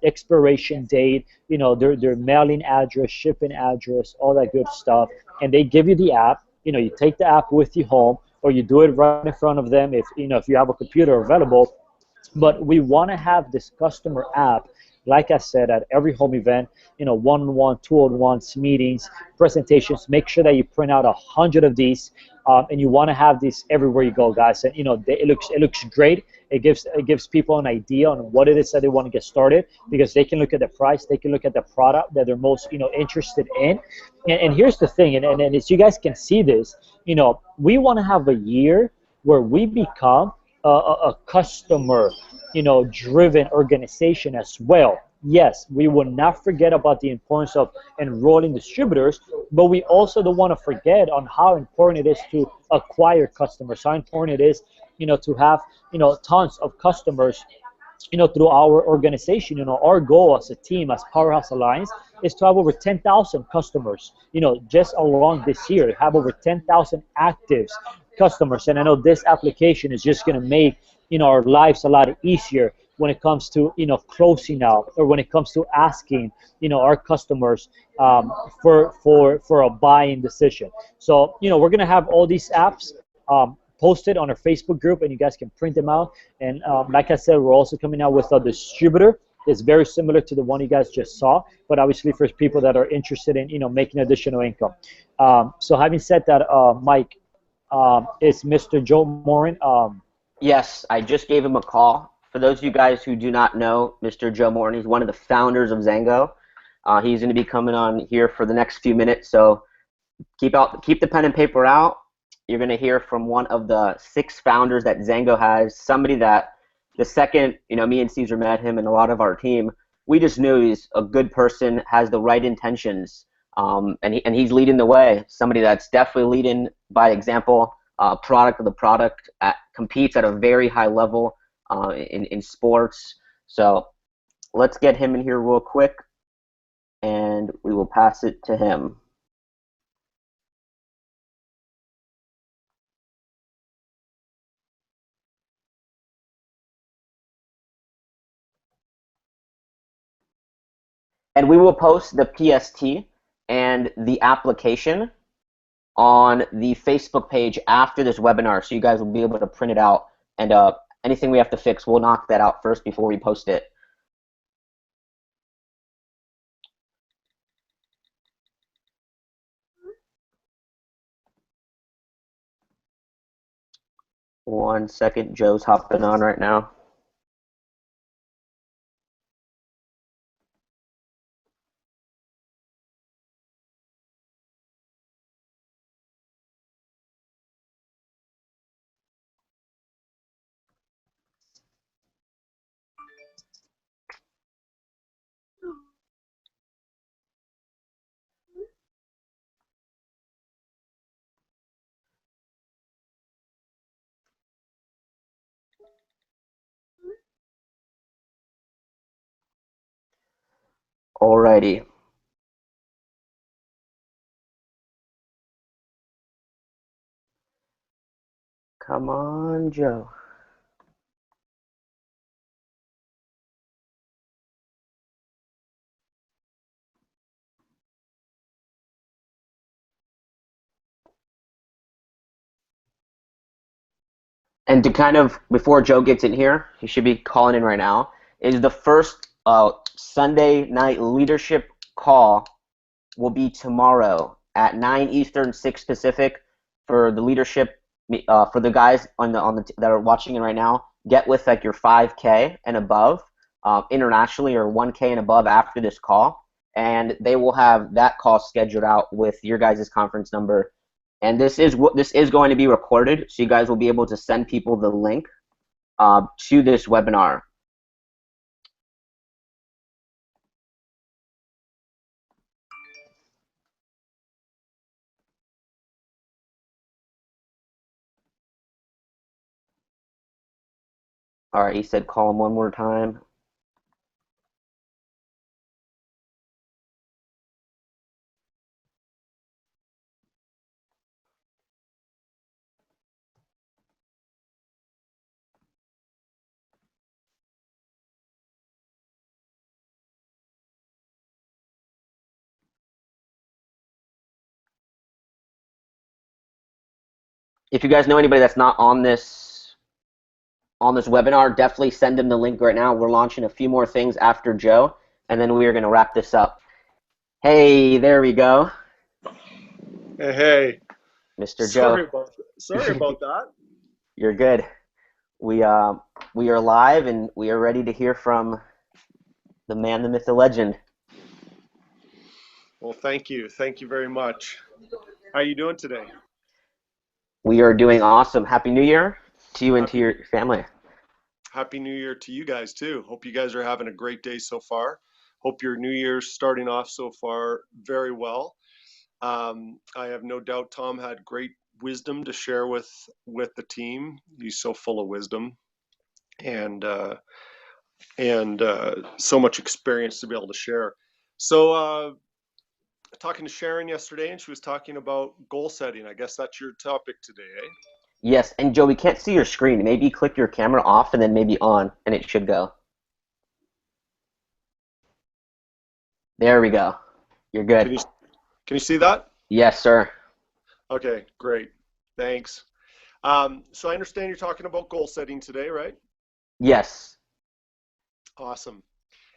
expiration date, their mailing address, shipping address, all that good stuff. And they give you the app. You take the app with you home, or you do it right in front of them if you have a computer available. But we want to have this customer app, like I said, at every home event, one-on-one, two-on-ones, meetings, presentations. Make sure that you print out 100 of these, and you want to have these everywhere you go, guys. And it looks great. It gives people an idea on what it is that they want to get started, because they can look at the price, they can look at the product that they're most interested in. And here's the thing, and as you guys can see this, we want to have a year where we become a customer driven organization as well. Yes, we will not forget about the importance of enrolling distributors, but we also don't want to forget on how important it is to acquire customers, how important it is to have tons of customers through our organization, our goal as a team, as Powerhouse Alliance, is to have over 10,000 customers, just along this year, have over 10,000 actives customers. And I know this application is just going to make, our lives a lot easier when it comes to, closing out, or when it comes to asking, our customers for a buying decision. So, we're going to have all these apps posted on our Facebook group, and you guys can print them out. And like I said, we're also coming out with a distributor. It's very similar to the one you guys just saw, but obviously for people that are interested in, making additional income. So having said that, Mike, is Mr. Joe Morin? Yes, I just gave him a call. For those of you guys who do not know Mr. Joe Morin, he's one of the founders of Zengo. He's going to be coming on here for the next few minutes, so keep the pen and paper out. You're going to hear from one of the 6 founders that Zengo has, somebody that the second, me and Caesar met him and a lot of our team, we just knew he's a good person, has the right intentions, and he's leading the way. Somebody that's definitely leading by example, product of the product, competes at a very high level in sports. So let's get him in here real quick, and we will pass it to him. And we will post the PST and the application on the Facebook page after this webinar, so you guys will be able to print it out. And anything we have to fix, we'll knock that out first before we post it. One second, Joe's hopping on right now. Alrighty. Come on, Joe. And to kind of, before Joe gets in here, he should be calling in right now, is the first Sunday night leadership call will be tomorrow at 9 Eastern, 6 Pacific for the leadership, for the guys that are watching it right now. Get with like your 5K and above internationally, or 1K and above after this call, and they will have that call scheduled out with your guys' conference number. And this is going to be recorded, so you guys will be able to send people the link to this webinar. All right, he said call him one more time. If you guys know anybody that's not on this webinar, definitely send them the link right now. We're launching a few more things after Joe, and then we are going to wrap this up. Hey, there we go. Hey, Mr. Joe. Sorry about that. You're good. We are live, and we are ready to hear from the man, the myth, the legend. Well, thank you very much. How are you doing today? We are doing awesome. Happy New Year to you and to your family. Happy New Year to you guys too. Hope you guys are having a great day so far. Hope your New Year's starting off so far very well. I have no doubt Tom had great wisdom to share with the team. He's so full of wisdom, and and so much experience to be able to share. So talking to Sharon yesterday, and she was talking about goal setting. I guess that's your topic today, eh? Yes, and Joe, we can't see your screen. Maybe click your camera off and then maybe on, and it should go. There we go. You're good. Can you see that? Yes, sir. Okay, great. Thanks. So I understand you're talking about goal setting today, right? Yes. Awesome.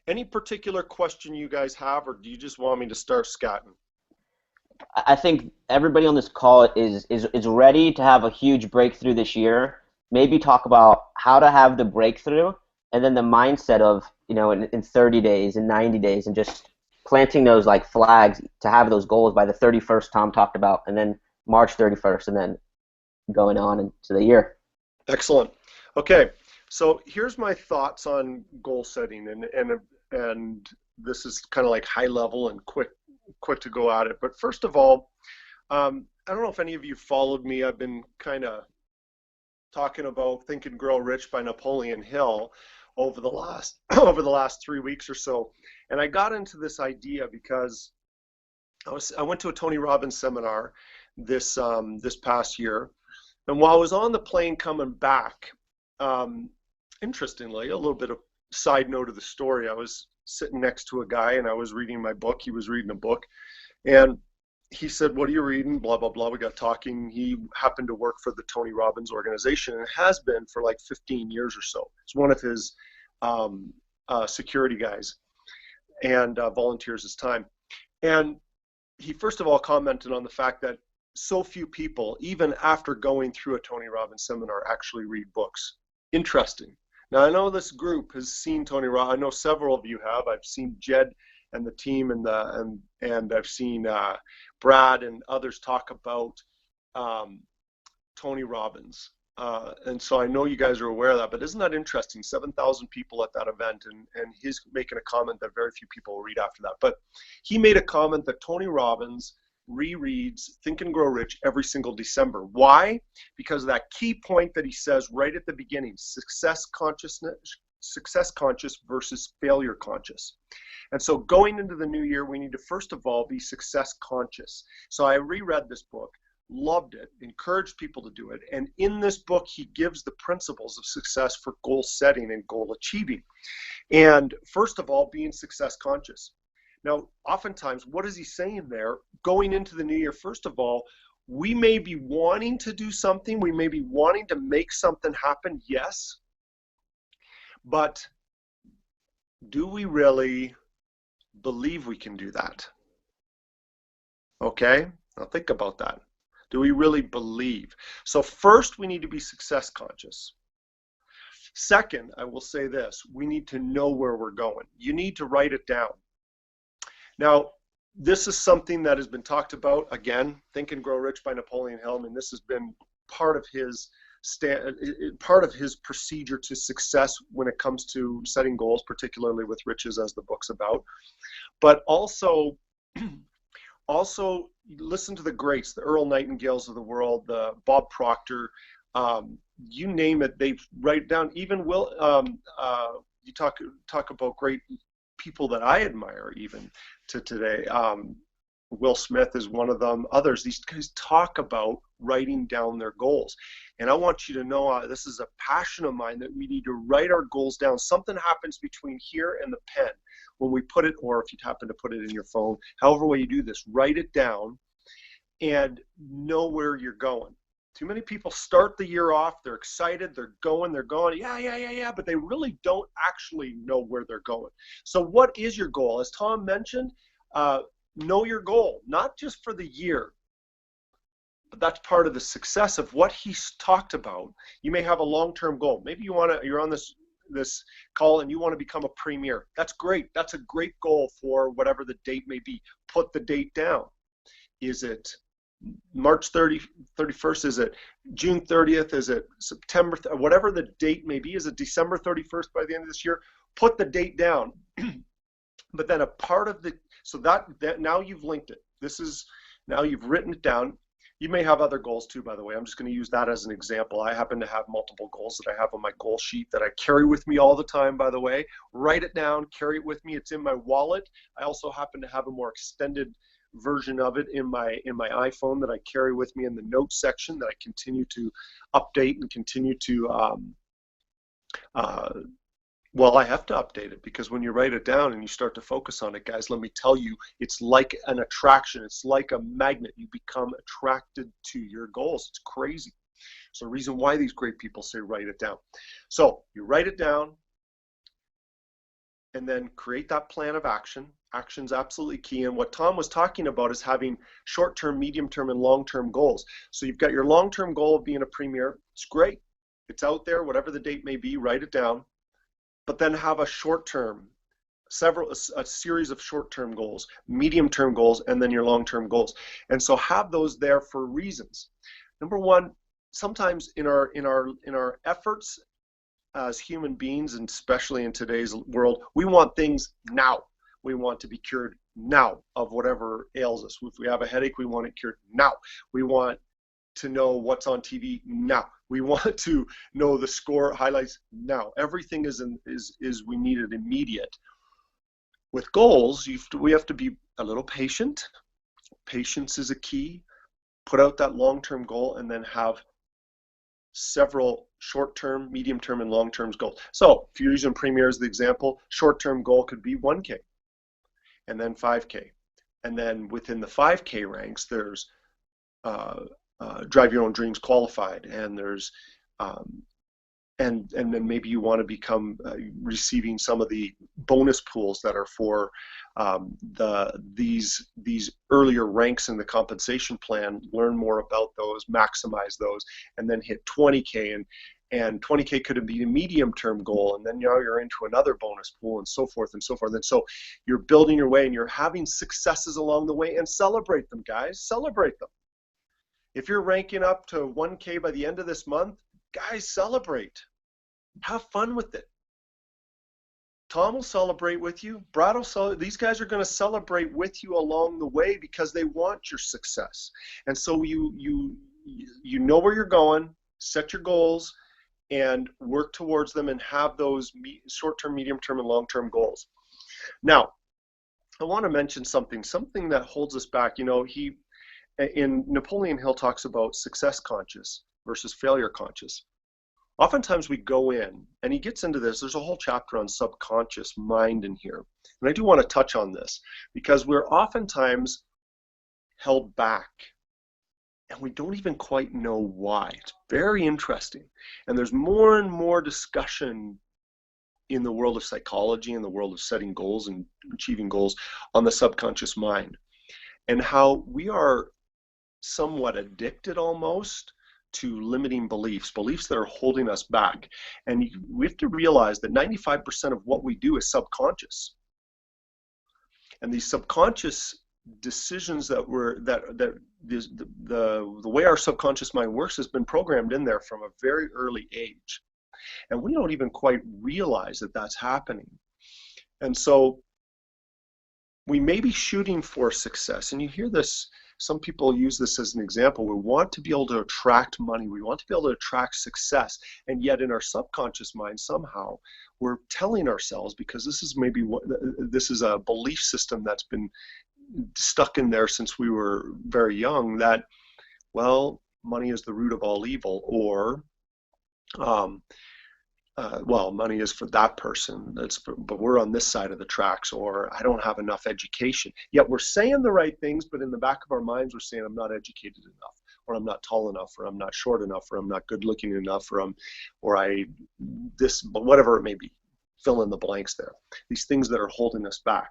Any particular question you guys have, or do you just want me to start scatting? I think everybody on this call is ready to have a huge breakthrough this year. Maybe talk about how to have the breakthrough, and then the mindset of, in 30 days, in 90 days, and just planting those like flags to have those goals by the 31st Tom talked about, and then March 31st, and then going on into the year. Excellent. Okay, so here's my thoughts on goal setting, and this is kind of like high level and quick to go at it. But first of all, I don't know if any of you followed me. I've been kind of talking about Think and Grow Rich by Napoleon Hill over the last 3 weeks or so, and I got into this idea because I went to a Tony Robbins seminar this past year, and while I was on the plane coming back, interestingly, a little bit of side note of the story, I was sitting next to a guy and I was reading my book. He was reading a book, and he said, "What are you reading?" Blah, blah, blah. We got talking. He happened to work for the Tony Robbins organization and has been for like 15 years or so. It's one of his security guys, and volunteers his time. And he first of all commented on the fact that so few people, even after going through a Tony Robbins seminar, actually read books. Interesting. Now, I know this group has seen Tony Robbins. I know several of you have. I've seen Jed and the team, and I've seen Brad and others talk about Tony Robbins. And so I know you guys are aware of that, but isn't that interesting? 7,000 people at that event, and he's making a comment that very few people will read after that. But he made a comment that Tony Robbins rereads Think and Grow Rich every single December. Why? Because of that key point that he says right at the beginning: success conscious versus failure conscious. And so going into the new year, we need to first of all be success conscious. So I reread this book, loved it, encouraged people to do it. And in this book, he gives the principles of success for goal setting and goal achieving. And first of all, being success conscious. Now, oftentimes, what is he saying there? Going into the new year, first of all, we may be wanting to do something. We may be wanting to make something happen, yes. But do we really believe we can do that? Okay, now think about that. Do we really believe? So first, we need to be success conscious. Second, I will say this: we need to know where we're going. You need to write it down. Now, this is something that has been talked about, again, Think and Grow Rich by Napoleon Hill. I mean, this has been part of his procedure to success when it comes to setting goals, particularly with riches, as the book's about. But also listen to the greats, the Earl Nightingales of the world, the Bob Proctor, you name it, they write down. Even you talk about great people that I admire even to today. Will Smith is one of them. Others, these guys talk about writing down their goals. And I want you to know this is a passion of mine, that we need to write our goals down. Something happens between here and the pen when we put it, or if you happen to put it in your phone, however way you do this, write it down and know where you're going. Too many people start the year off, they're excited, they're going, yeah, but they really don't actually know where they're going. So what is your goal? As Tom mentioned, know your goal, not just for the year, but that's part of the success of what he's talked about. You may have a long-term goal. Maybe you're on this call and you want to become a premier. That's great. That's a great goal for whatever the date may be. Put the date down. Is it March 31st? Is it June 30th? Is it September? Whatever the date may be. Is it December 31st by the end of this year? Put the date down. But then a part of so that now you've linked it. Now you've written it down. You may have other goals too, by the way. I'm just going to use that as an example. I happen to have multiple goals that I have on my goal sheet that I carry with me all the time, by the way. Write it down, carry it with me. It's in my wallet. I also happen to have a more extended version of it in my iPhone that I carry with me in the notes section that I continue to update and continue to well, I have to update it, because when you write it down and you start to focus on it, guys, let me tell you, it's like an attraction. It's like a magnet. You become attracted to your goals. It's crazy. So the reason why these great people say write it down. So you write it down and then create that plan of action. Action's absolutely key. And what Tom was talking about is having short-term, medium-term, and long-term goals. So you've got your long-term goal of being a premier. It's great. It's out there, whatever the date may be, write it down. But then have a short-term, a series of short-term goals, medium-term goals, and then your long-term goals. And so have those there for reasons. Number one, sometimes in our efforts as human beings, and especially in today's world, we want things now. We want to be cured now of whatever ails us. If we have a headache, we want it cured now. We want to know what's on TV now. We want to know the score highlights now. Everything is we need it immediate. With goals, we have to be a little patient. Patience is a key. Put out that long-term goal and then have several short-term, medium-term, and long-term goals. So if you're using Premier as the example, short-term goal could be 1K and then 5K. And then within the 5K ranks, there's Drive Your Own Dreams Qualified, and there's and then maybe you want to become receiving some of the bonus pools that are for these earlier ranks in the compensation plan. Learn more about those, maximize those, and then hit 20K, and 20K could be a medium-term goal, and then now you're into another bonus pool, and so forth and so forth. And so you're building your way, and you're having successes along the way, and celebrate them, guys. Celebrate them. If you're ranking up to 1K by the end of this month, guys, celebrate. Have fun with it. Tom will celebrate with you. Brad will celebrate. These guys are going to celebrate with you along the way because they want your success. And so you know where you're going, set your goals, and work towards them, and have those short-term, medium-term, and long-term goals. Now, I want to mention something that holds us back. You know, in Napoleon Hill talks about success conscious versus failure conscious. Oftentimes we go in, and he gets into this, there's a whole chapter on subconscious mind in here. And I do want to touch on this because we're oftentimes held back and we don't even quite know why. It's very interesting. And there's more and more discussion in the world of psychology, in the world of setting goals and achieving goals, on the subconscious mind, and how we are somewhat addicted almost to limiting beliefs that are holding us back. And we have to realize that 95% of what we do is subconscious. And these subconscious decisions the way our subconscious mind works has been programmed in there from a very early age. And we don't even quite realize that that's happening. And so we may be shooting for success, and you hear this, some people use this as an example. We want to be able to attract money, we want to be able to attract success, and yet in our subconscious mind somehow we're telling ourselves, because this is a belief system that's been stuck in there since we were very young, that, well, money is the root of all evil, or well, money is for that person, but we're on this side of the tracks, or I don't have enough education. Yet we're saying the right things, but in the back of our minds we're saying I'm not educated enough, or I'm not tall enough, or I'm not short enough, or I'm not good looking enough, whatever it may be. Fill in the blanks there. These things that are holding us back.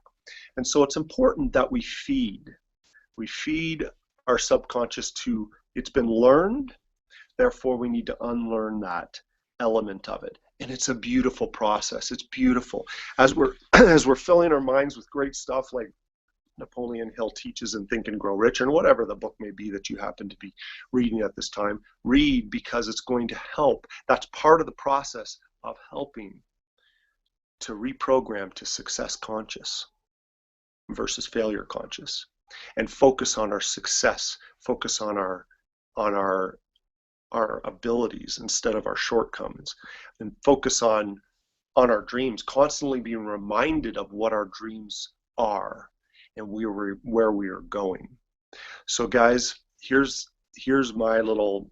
And so it's important that we feed our subconscious to, it's been learned, therefore we need to unlearn that element of it. And it's a beautiful process. It's beautiful. As we're filling our minds with great stuff like Napoleon Hill teaches in Think and Grow Rich, and whatever the book may be that you happen to be reading at this time, read, because it's going to help. That's part of the process of helping to reprogram to success conscious versus failure conscious, and focus on our success, focus on our on our abilities instead of our shortcomings, and focus on our dreams, constantly being reminded of what our dreams are and where we are going. So guys, here's my little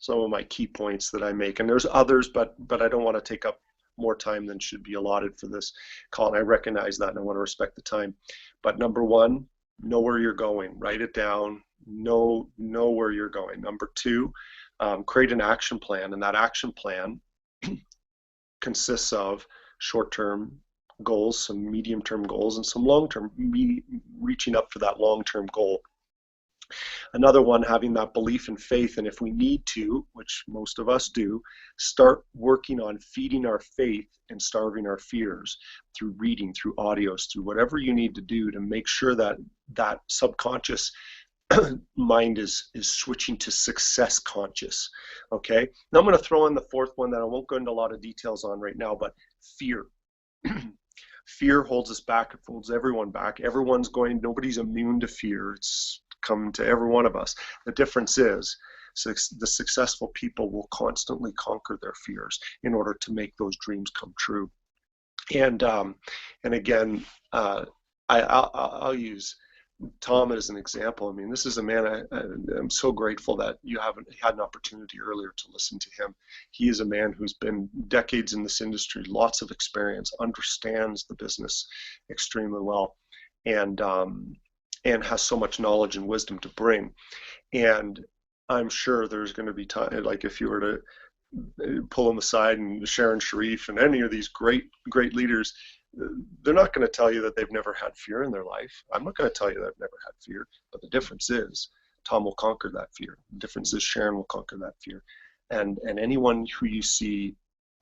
some of my key points that I make, and there's others, but I don't want to take up more time than should be allotted for this call, and I recognize that, and I want to respect the time. But number one, know where you're going. Write it down. Know where you're going. Number two, create an action plan, and that action plan consists of short-term goals, some medium-term goals, and some long-term, reaching up for that long-term goal. Another one, having that belief and faith, and if we need to, which most of us do, start working on feeding our faith and starving our fears through reading, through audios, through whatever you need to do to make sure that that subconscious mind is switching to success conscious. Okay, now I'm going to throw in the fourth one that I won't go into a lot of details on right now, but fear. Fear holds us back. It holds everyone back. Nobody's immune to fear. It's come to every one of us. The difference is the successful people will constantly conquer their fears in order to make those dreams come true. And again, I'll use Tom as an example. I mean, this is a man, I'm so grateful that you haven't had an opportunity earlier to listen to him. He is a man who's been decades in this industry, lots of experience, understands the business extremely well, and has so much knowledge and wisdom to bring. And I'm sure there's going to be time, like if you were to pull him aside, and Sharon Sharif and any of these great leaders, they're not going to tell you that they've never had fear in their life. I'm not going to tell you that I've never had fear, but the difference is Tom will conquer that fear. The difference is Sharon will conquer that fear. And anyone who you see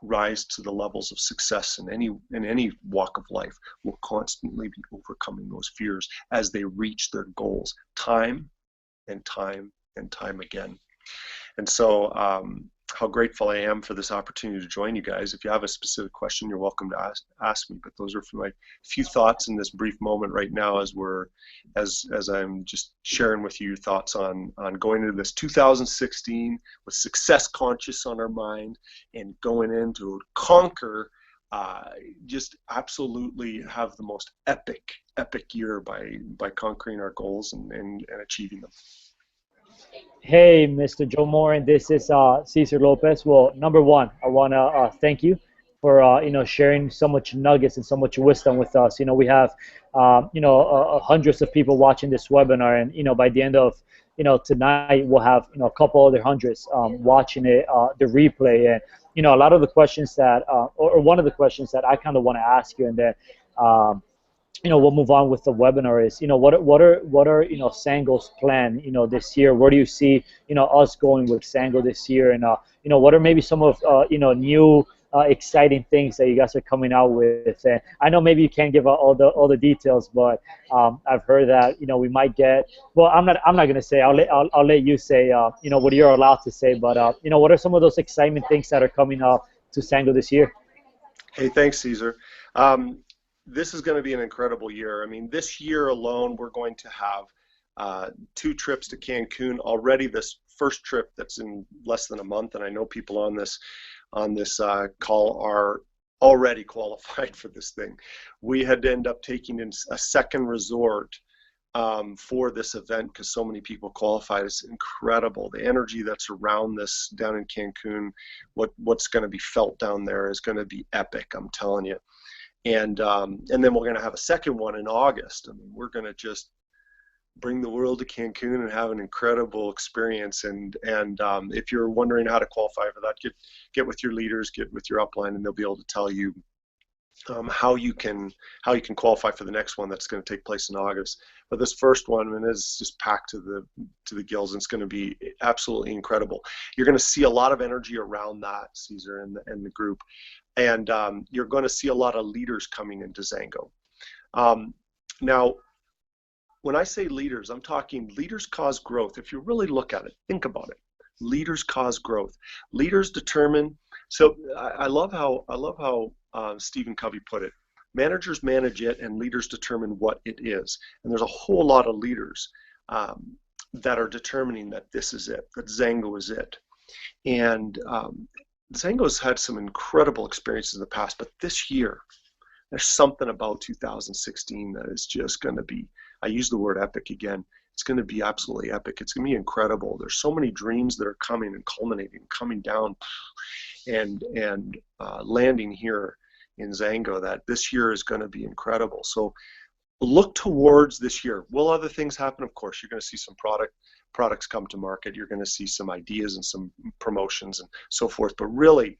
rise to the levels of success in any walk of life will constantly be overcoming those fears as they reach their goals time and time and time again. And so how grateful I am for this opportunity to join you guys. If you have a specific question, you're welcome to ask me, but those are for my few thoughts in this brief moment right now as I'm just sharing with you thoughts on going into this 2016 with success conscious on our mind and going in to conquer, just absolutely have the most epic year by conquering our goals and achieving them. Hey, Mr. Joe Morin, this is Cesar Lopez. Well, number one, I want to thank you for sharing so much nuggets and so much wisdom with us. We have hundreds of people watching this webinar, and by the end of tonight, we'll have a couple other hundreds watching it, the replay, and a lot of the questions that or one of the questions that I kind of want to ask you, and then we'll move on with the webinar is, what are Sango's plan, this year? Where do you see, us going with Sango this year? And, what are maybe some of, new exciting things that you guys are coming out with? And I know maybe you can't give out all the details, but I've heard that, we might get, well, I'm not going to say, I'll let you say, what you're allowed to say, but, what are some of those exciting things that are coming up to Sango this year? Hey, thanks, Cesar. This is going to be an incredible year. I mean, this year alone, we're going to have 2 trips to Cancun already. This first trip that's in less than a month, and I know people on this call are already qualified for this thing. We had to end up taking in a second resort for this event because so many people qualified. It's incredible. The energy that's around this down in Cancun, what's going to be felt down there is going to be epic, I'm telling you. And then we're going to have a second one in August. I mean, we're going to just bring the world to Cancun and have an incredible experience. And if you're wondering how to qualify for that, get with your leaders, get with your upline, and they'll be able to tell you how you can qualify for the next one that's going to take place in August. But this first one, I mean, is just packed to the gills, and it's going to be absolutely incredible. You're going to see a lot of energy around that, Cesar, and the group. And you're going to see a lot of leaders coming into Sango. Now, when I say leaders, I'm talking leaders cause growth. If you really look at it, think about it. Leaders cause growth. Leaders determine. So I love how Stephen Covey put it. Managers manage it, and leaders determine what it is. And there's a whole lot of leaders that are determining that this is it, that Zango is it. And Zango's had some incredible experiences in the past, but this year, there's something about 2016 that is just going to be, I use the word epic again, it's going to be absolutely epic. It's going to be incredible. There's so many dreams that are coming and culminating, coming down and landing here in Zango, that this year is going to be incredible. So look towards this year. Will other things happen? Of course, you're going to see some products come to market. You're going to see some ideas and some promotions and so forth. But really,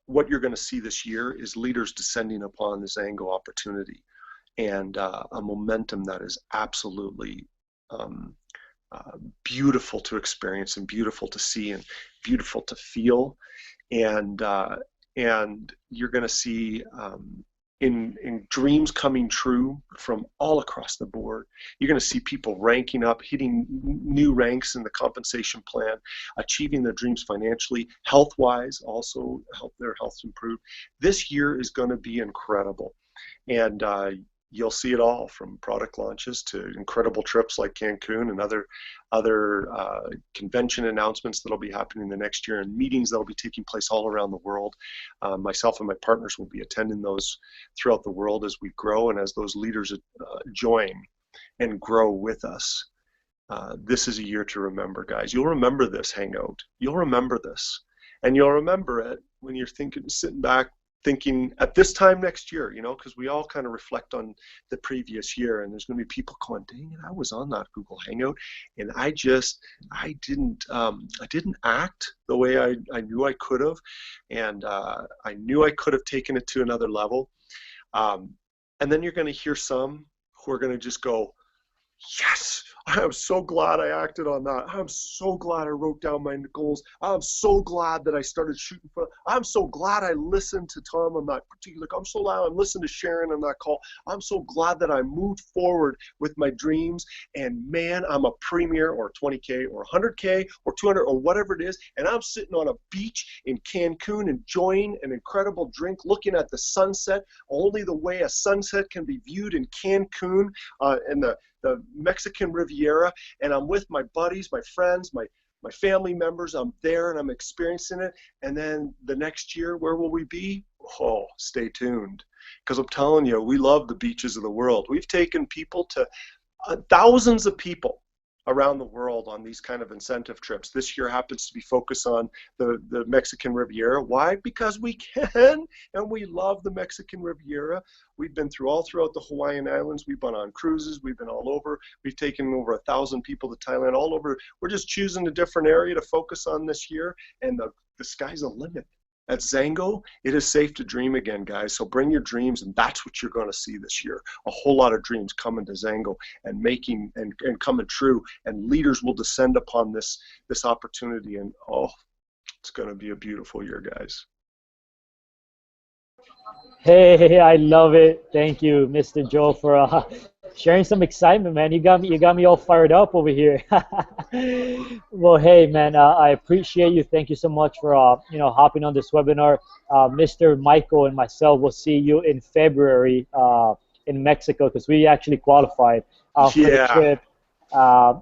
what you're going to see this year is leaders descending upon this Zango opportunity, and a momentum that is absolutely beautiful to experience and beautiful to see and beautiful to feel. And you're going to see in dreams coming true from all across the board. You're going to see people ranking up, hitting new ranks in the compensation plan, achieving their dreams financially, health-wise, also help their health improve. This year is going to be incredible. And you'll see it all, from product launches to incredible trips like Cancun and other convention announcements that'll be happening the next year, and meetings that'll be taking place all around the world. Myself and my partners will be attending those throughout the world as we grow and as those leaders join and grow with us. This is a year to remember, guys. You'll remember this hangout. You'll remember this. And you'll remember it when you're sitting back, thinking at this time next year, because we all kind of reflect on the previous year, and there's going to be people going, dang it, I was on that Google Hangout, and I didn't act the way I knew I could have, and I knew I could have taken it to another level. And then you're going to hear some who are going to just go, yes, I am so glad I acted on that. I'm so glad I wrote down my goals. I'm so glad that I started shooting for. I'm so glad I listened to Tom on that particular. I'm so glad I listened to Sharon on that call. I'm so glad that I moved forward with my dreams. And man, I'm a premier or 20K or 100K or 200 or whatever it is. And I'm sitting on a beach in Cancun enjoying an incredible drink, looking at the sunset, only the way a sunset can be viewed in Cancun and the Mexican Riviera, and I'm with my buddies, my friends, my family members. I'm there and I'm experiencing it. And then the next year, where will we be? Oh, stay tuned, because I'm telling you, we love the beaches of the world. We've taken people to thousands of people around the world on these kind of incentive trips. This year happens to be focused on the Mexican Riviera. Why? Because we can, and we love the Mexican Riviera. We've been all throughout the Hawaiian Islands. We've been on cruises. We've been all over. We've taken over 1,000 people to Thailand, all over. We're just choosing a different area to focus on this year, and the sky's the limit. At Zango, it is safe to dream again, guys. So bring your dreams, and that's what you're going to see this year. A whole lot of dreams coming to Zango and making and coming true, and leaders will descend upon this opportunity, and oh, it's going to be a beautiful year, guys. Hey, I love it. Thank you, Mr. Joe, for sharing some excitement, man. You got me all fired up over here. Well, hey, man, I appreciate you. Thank you so much for hopping on this webinar. Mr. Michael and myself will see you in February in Mexico, because we actually qualified for the trip.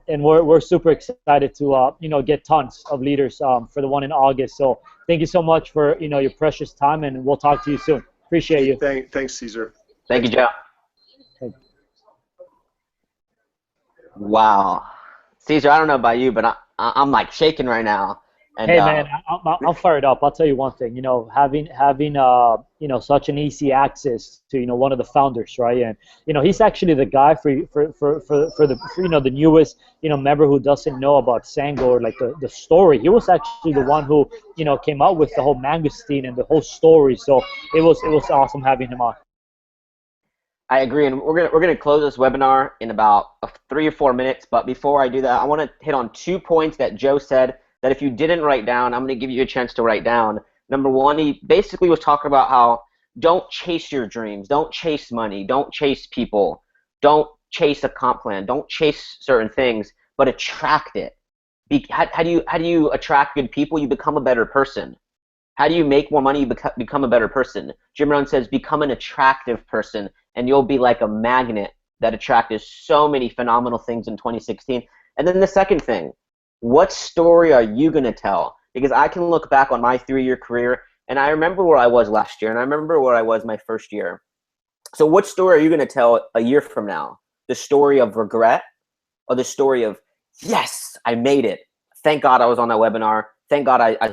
And we're super excited to get tons of leaders for the one in August. So thank you so much for your precious time, and we'll talk to you soon. Appreciate you. Thanks, Caesar. Thank you, Joe. Wow, Caesar, I don't know about you, but I'm like shaking right now. And, hey man, I'm fired up. I'll tell you one thing. Having such an easy access to one of the founders, right? And he's actually the guy for the newest member who doesn't know about Zango or like the story. He was actually the one who came out with the whole mangosteen and the whole story. So it was awesome having him on. I agree, and we're gonna close this webinar in about 3 or 4 minutes. But before I do that, I want to hit on 2 points that Joe said that if you didn't write down, I'm gonna give you a chance to write down. Number one, he basically was talking about how don't chase your dreams, don't chase money, don't chase people, don't chase a comp plan, don't chase certain things, but attract it. How do you attract good people? You become a better person. How do you make more money? You become a better person. Jim Rohn says become an attractive person, and you'll be like a magnet that attracted so many phenomenal things in 2016. And then the second thing, what story are you going to tell? Because I can look back on my 3-year career, and I remember where I was last year, and I remember where I was my first year. So what story are you going to tell a year from now? The story of regret, or the story of, yes, I made it. Thank God I was on that webinar. Thank God I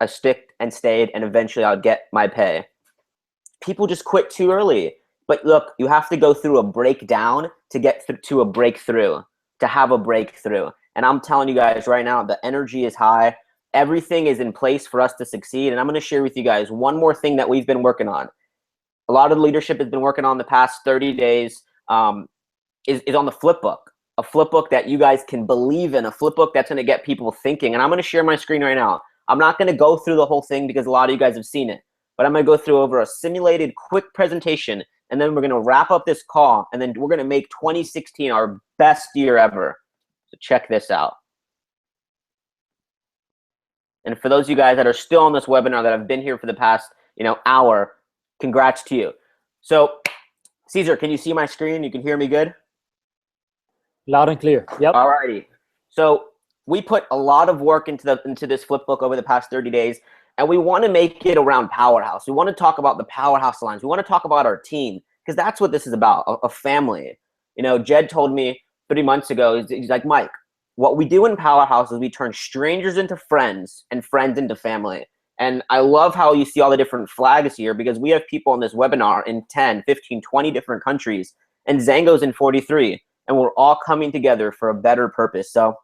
stick and stayed, and eventually I'll get my pay. People just quit too early. But look, you have to go through a breakdown to get to a breakthrough, to have a breakthrough. And I'm telling you guys right now, the energy is high. Everything is in place for us to succeed. And I'm going to share with you guys one more thing that we've been working on. A lot of the leadership has been working on the past 30 days is on the flip book. A flip book that you guys can believe in, a flip book that's going to get people thinking. And I'm going to share my screen right now. I'm not going to go through the whole thing because a lot of you guys have seen it. But I'm going to go through over a simulated quick presentation, and then we're going to wrap up this call, and then we're going to make 2016 our best year ever. So check this out. And for those of you guys that are still on this webinar that have been here for the past, hour, congrats to you. So, Caesar, can you see my screen? You can hear me good? Loud and clear. Yep. All righty. So we put a lot of work into this flip book over the past 30 days, and we want to make it around Powerhouse. We want to talk about the Powerhouse lines. We want to talk about our team, because that's what this is about, a family. Jed told me 3 months ago, he's like, Mike, what we do in Powerhouse is we turn strangers into friends and friends into family. And I love how you see all the different flags here, because we have people on this webinar in 10, 15, 20 different countries, and Zango's in 43, and we're all coming together for a better purpose. So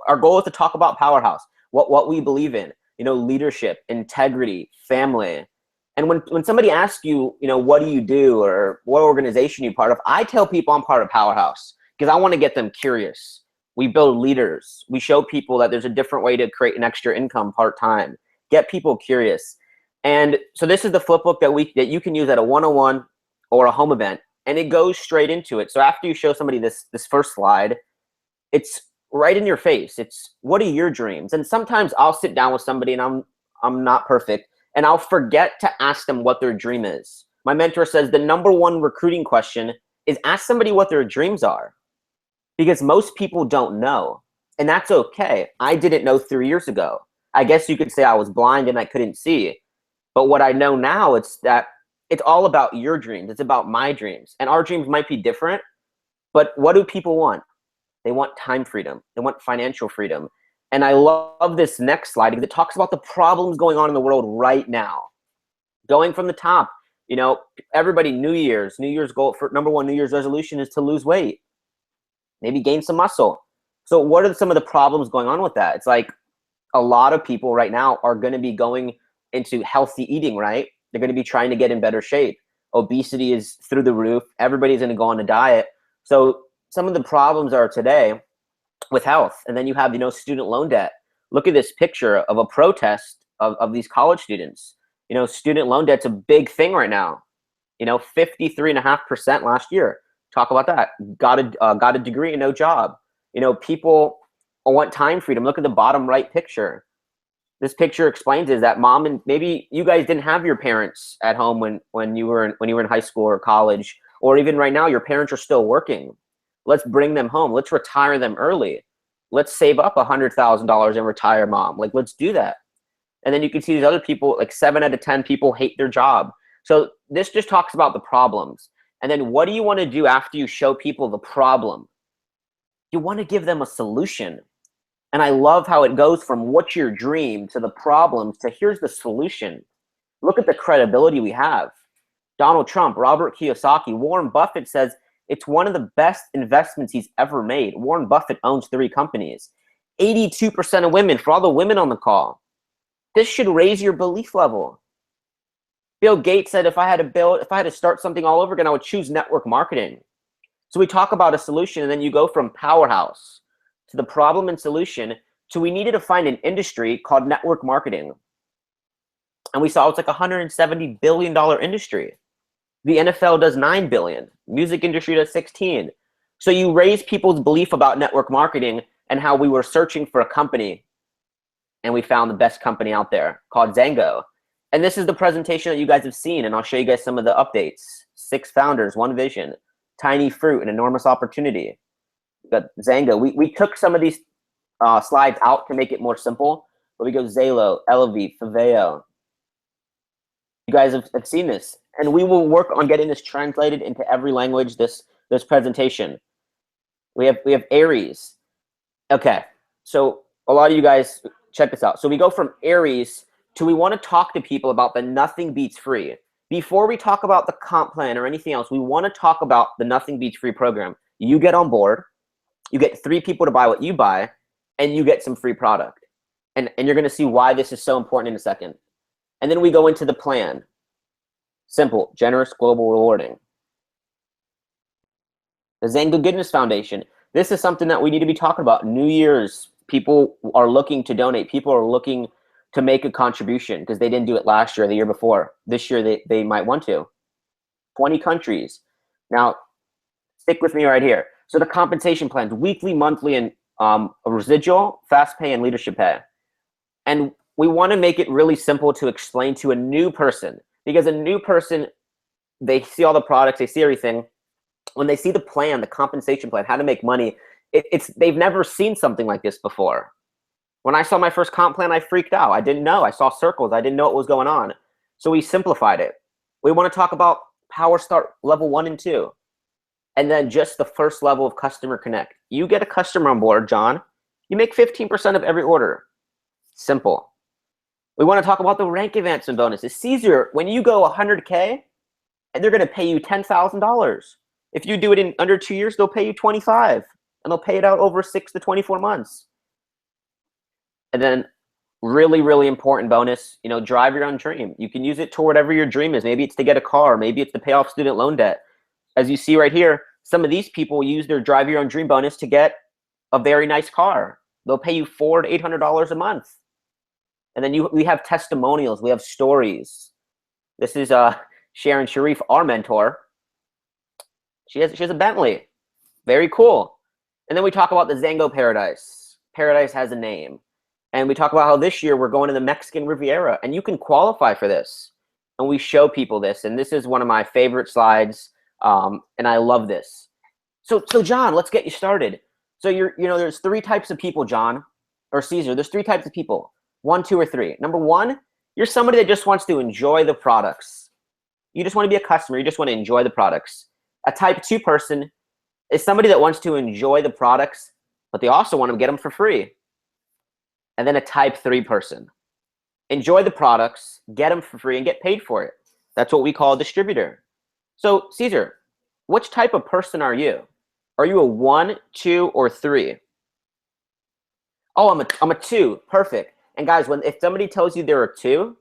our goal is to talk about Powerhouse, what we believe in, leadership, integrity, family. And when somebody asks you, what do you do, or what organization are you part of, I tell people I'm part of Powerhouse because I want to get them curious. We build leaders. We show people that there's a different way to create an extra income part-time. Get people curious. And so this is the flip book that you can use at a 101 or a home event, and it goes straight into it. So after you show somebody this first slide, it's right in your face. It's, what are your dreams? And sometimes I'll sit down with somebody, and I'm not perfect, and I'll forget to ask them what their dream is. My mentor says the #1 recruiting question is ask somebody what their dreams are, because most people don't know, and that's okay. I didn't know 3 years ago. I guess you could say I was blind and I couldn't see. But what I know now, it's that it's all about your dreams. It's about my dreams. And our dreams might be different, but what do people want? They want time freedom. They want financial freedom. And I love this next slide because it talks about the problems going on in the world right now. Going from the top, everybody, New Year's goal for #1 New Year's resolution is to lose weight, maybe gain some muscle. So what are some of the problems going on with that? It's like a lot of people right now are going to be going into healthy eating, right? They're going to be trying to get in better shape. Obesity is through the roof. Everybody's going to go on a diet. So some of the problems are today with health. And then you have, student loan debt. Look at this picture of a protest of these college students. Student loan debt's a big thing right now. 53.5% last year. Talk about that. Got a degree and no job. People want time freedom. Look at the bottom right picture. This picture explains is that mom, and maybe you guys didn't have your parents at home when you were in high school or college, or even right now your parents are still working. Let's bring them home. Let's retire them early. Let's save up $100,000 and retire mom. Like, let's do that. And then you can see these other people, like 7 out of 10 people hate their job. So this just talks about the problems. And then what do you want to do after you show people the problem? You want to give them a solution. And I love how it goes from what's your dream to the problems to here's the solution. Look at the credibility we have. Donald Trump, Robert Kiyosaki, Warren Buffett says it's one of the best investments he's ever made. Warren Buffett owns 3 companies. 82% of women, for all the women on the call. This should raise your belief level. Bill Gates said if I had to start something all over again, I would choose network marketing. So we talk about a solution, and then you go from Powerhouse to the problem and solution to we needed to find an industry called network marketing. And we saw it's like a $170 billion industry. The NFL does $9 billion. Music industry does 16. So you raise people's belief about network marketing and how we were searching for a company, and we found the best company out there called Zango. And this is the presentation that you guys have seen, and I'll show you guys some of the updates. 6 founders, 1 vision. tiny fruit, an enormous opportunity. We got Zango. We took some of these slides out to make it more simple, but we go Zalo, Elevate, Faveo. You guys have seen this, and we will work on getting this translated into every language. This presentation. We have Aries. Okay, so a lot of you guys check this out. So we go from Aries to we want to talk to people about the Nothing Beats Free. Before we talk about the comp plan or anything else, we want to talk about the Nothing Beats Free program. You get on board, you get 3 people to buy what you buy, and you get some free product. And you're going to see why this is so important in a second. And then we go into the plan. Simple, generous, global, rewarding. The Zango Goodness Foundation. This is something that we need to be talking about. New Year's, people are looking to donate. People are looking to make a contribution because they didn't do it last year or the year before. This year, they might want to. 20 countries. Now, stick with me right here. So the compensation plans, weekly, monthly, and a residual, fast pay, and leadership pay. And we want to make it really simple to explain to a new person, because a new person, they see all the products, they see everything. When they see the plan, the compensation plan, how to make money, they've never seen something like this before. When I saw my first comp plan, I freaked out. I didn't know. I saw circles. I didn't know what was going on. So we simplified it. We want to talk about Power Start level 1 and 2. And then just the first level of Customer Connect. You get a customer on board, John. You make 15% of every order. Simple. We want to talk about the rank advancement bonuses. Caesar, when you go 100K, and they're going to pay you $10,000. If you do it in under 2 years, they'll pay you 25, and they'll pay it out over 6 to 24 months. And then really, really important bonus, drive your own dream. You can use it to whatever your dream is. Maybe it's to get a car. Maybe it's to pay off student loan debt. As you see right here, some of these people use their drive your own dream bonus to get a very nice car. They'll pay you $400 to $800 a month. And then we have testimonials. We have stories. This is Sharon Sharif, our mentor. She has a Bentley. Very cool. And then we talk about the Zango Paradise. Paradise has a name. And we talk about how this year we're going to the Mexican Riviera. And you can qualify for this. And we show people this. And this is one of my favorite slides. And I love this. So John, let's get you started. So there's 3 types of people, John, or Caesar. There's 3 types of people. 1, 2, or 3. Number 1, you're somebody that just wants to enjoy the products. You just want to be a customer. You just want to enjoy the products. A type 2 person is somebody that wants to enjoy the products, but they also want to get them for free. And then a type 3 person. Enjoy the products, get them for free, and get paid for it. That's what we call a distributor. So, Caesar, which type of person are you? Are you a 1, 2, or 3? Oh, I'm a 2. Perfect. And guys, if somebody tells you they're a 2,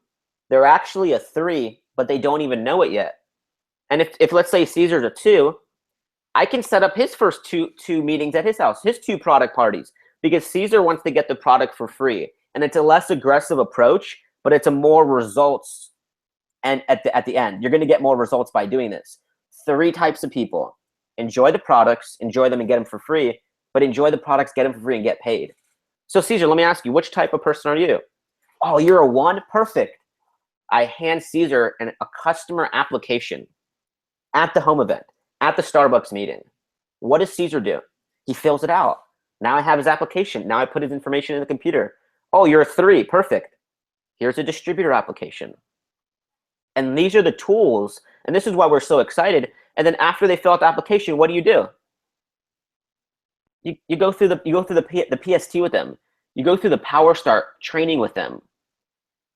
they're actually a 3, but they don't even know it yet. And if let's say Caesar's a 2, I can set up his first two meetings at his house, his 2 product parties, because Caesar wants to get the product for free. And it's a less aggressive approach, but it's a more results. And at the end, you're going to get more results by doing this. 3 types of people. Enjoy the products, enjoy them and get them for free, but enjoy the products, get them for free, and get paid. So Caesar, let me ask you, which type of person are you? Oh, you're a 1? Perfect. I hand Caesar a customer application at the home event, at the Starbucks meeting. What does Caesar do? He fills it out. Now I have his application. Now I put his information in the computer. Oh, you're a 3. Perfect. Here's a distributor application. And these are the tools, and this is why we're so excited. And then after they fill out the application, what do? You go through the PST with them. You go through the Power Start training with them.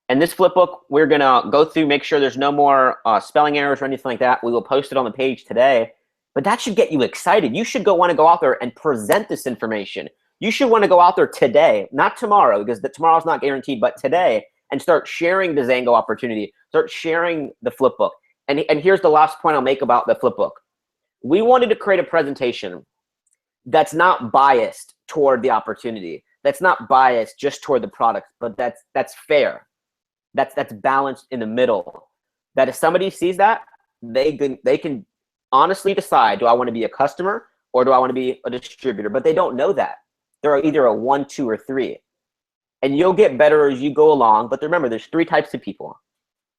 And this flip book, we're gonna go through, make sure there's no more spelling errors or anything like that. We will post it on the page today. But that should get you excited. You should want to go out there and present this information. You should want to go out there today, not tomorrow, because tomorrow's not guaranteed, but today, and start sharing the Zango opportunity. Start sharing the flip book. And here's the last point I'll make about the flip book. We wanted to create a presentation that's not biased toward the opportunity. That's not biased just toward the product, but that's fair. That's balanced in the middle. That if somebody sees that, they can honestly decide, do I want to be a customer or do I want to be a distributor? But they don't know that. They're either a 1, 2, or 3. And you'll get better as you go along. But remember, there's 3 types of people.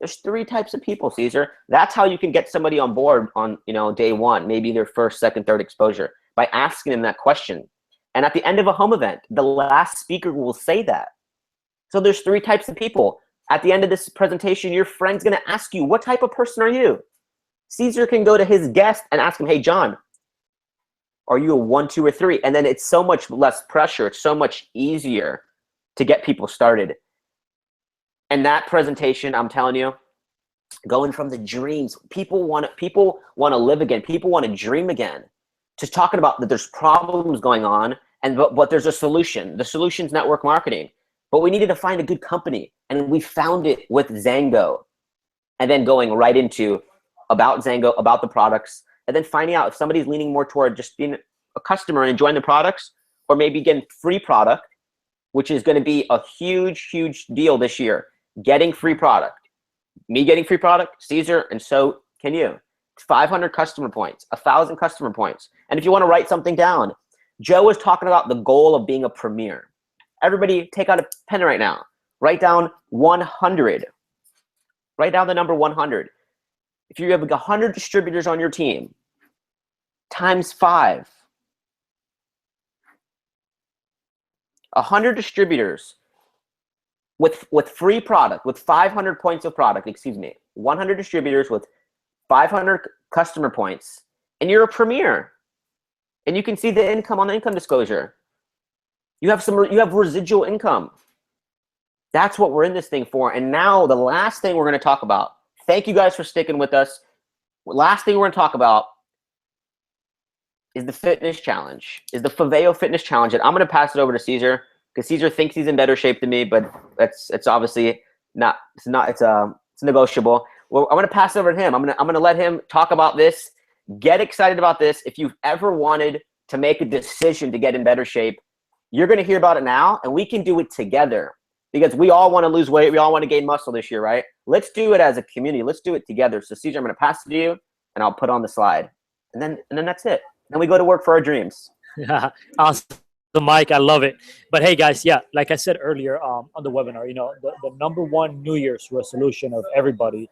There's 3 types of people, Caesar. That's how you can get somebody on board on, day one, maybe their first, second, third exposure, by asking them that question. And at the end of a home event, the last speaker will say that. So there's 3 types of people. At the end of this presentation, your friend's going to ask you, what type of person are you? Caesar can go to his guest and ask him, hey, John, are you a 1, 2, or 3? And then it's so much less pressure. It's so much easier to get people started. And that presentation, I'm telling you, going from the dreams, people want to live again. People want to dream again. Just talking about that there's problems going on, but there's a solution. The solution's network marketing. But we needed to find a good company, and we found it with Zango. And then going right into about Zango, about the products, and then finding out if somebody's leaning more toward just being a customer and enjoying the products, or maybe getting free product, which is going to be a huge, huge deal this year. Getting free product. Me getting free product, Caesar, and so can you. 500 customer points, 1,000 customer points. And if you want to write something down, Joe was talking about the goal of being a premier. Everybody take out a pen right now. Write down 100. Write down the number 100. If you have 100 distributors on your team, times 5. 100 distributors with free product, with 500 points of product, 100 distributors with 500 customer points, and you're a premier. And you can see the income on the income disclosure. You have residual income. That's what we're in this thing for. And now the last thing we're going to talk about, thank you guys for sticking with us. Last thing we're going to talk about is the fitness challenge, is the Faveo fitness challenge. And I'm going to pass it over to Caesar, because Caesar thinks he's in better shape than me, but it's obviously not. It's negotiable. Well, I'm going to pass it over to him. I'm going to let him talk about this. Get excited about this. If you've ever wanted to make a decision to get in better shape, you're going to hear about it now, and we can do it together, because we all want to lose weight. We all want to gain muscle this year, right? Let's do it as a community. Let's do it together. So Caesar, I'm going to pass it to you, and I'll put on the slide, and then that's it. Then we go to work for our dreams. Yeah, awesome. Mike, I love it. But hey, guys, yeah, like I said earlier on the webinar, the number one New Year's resolution of everybody,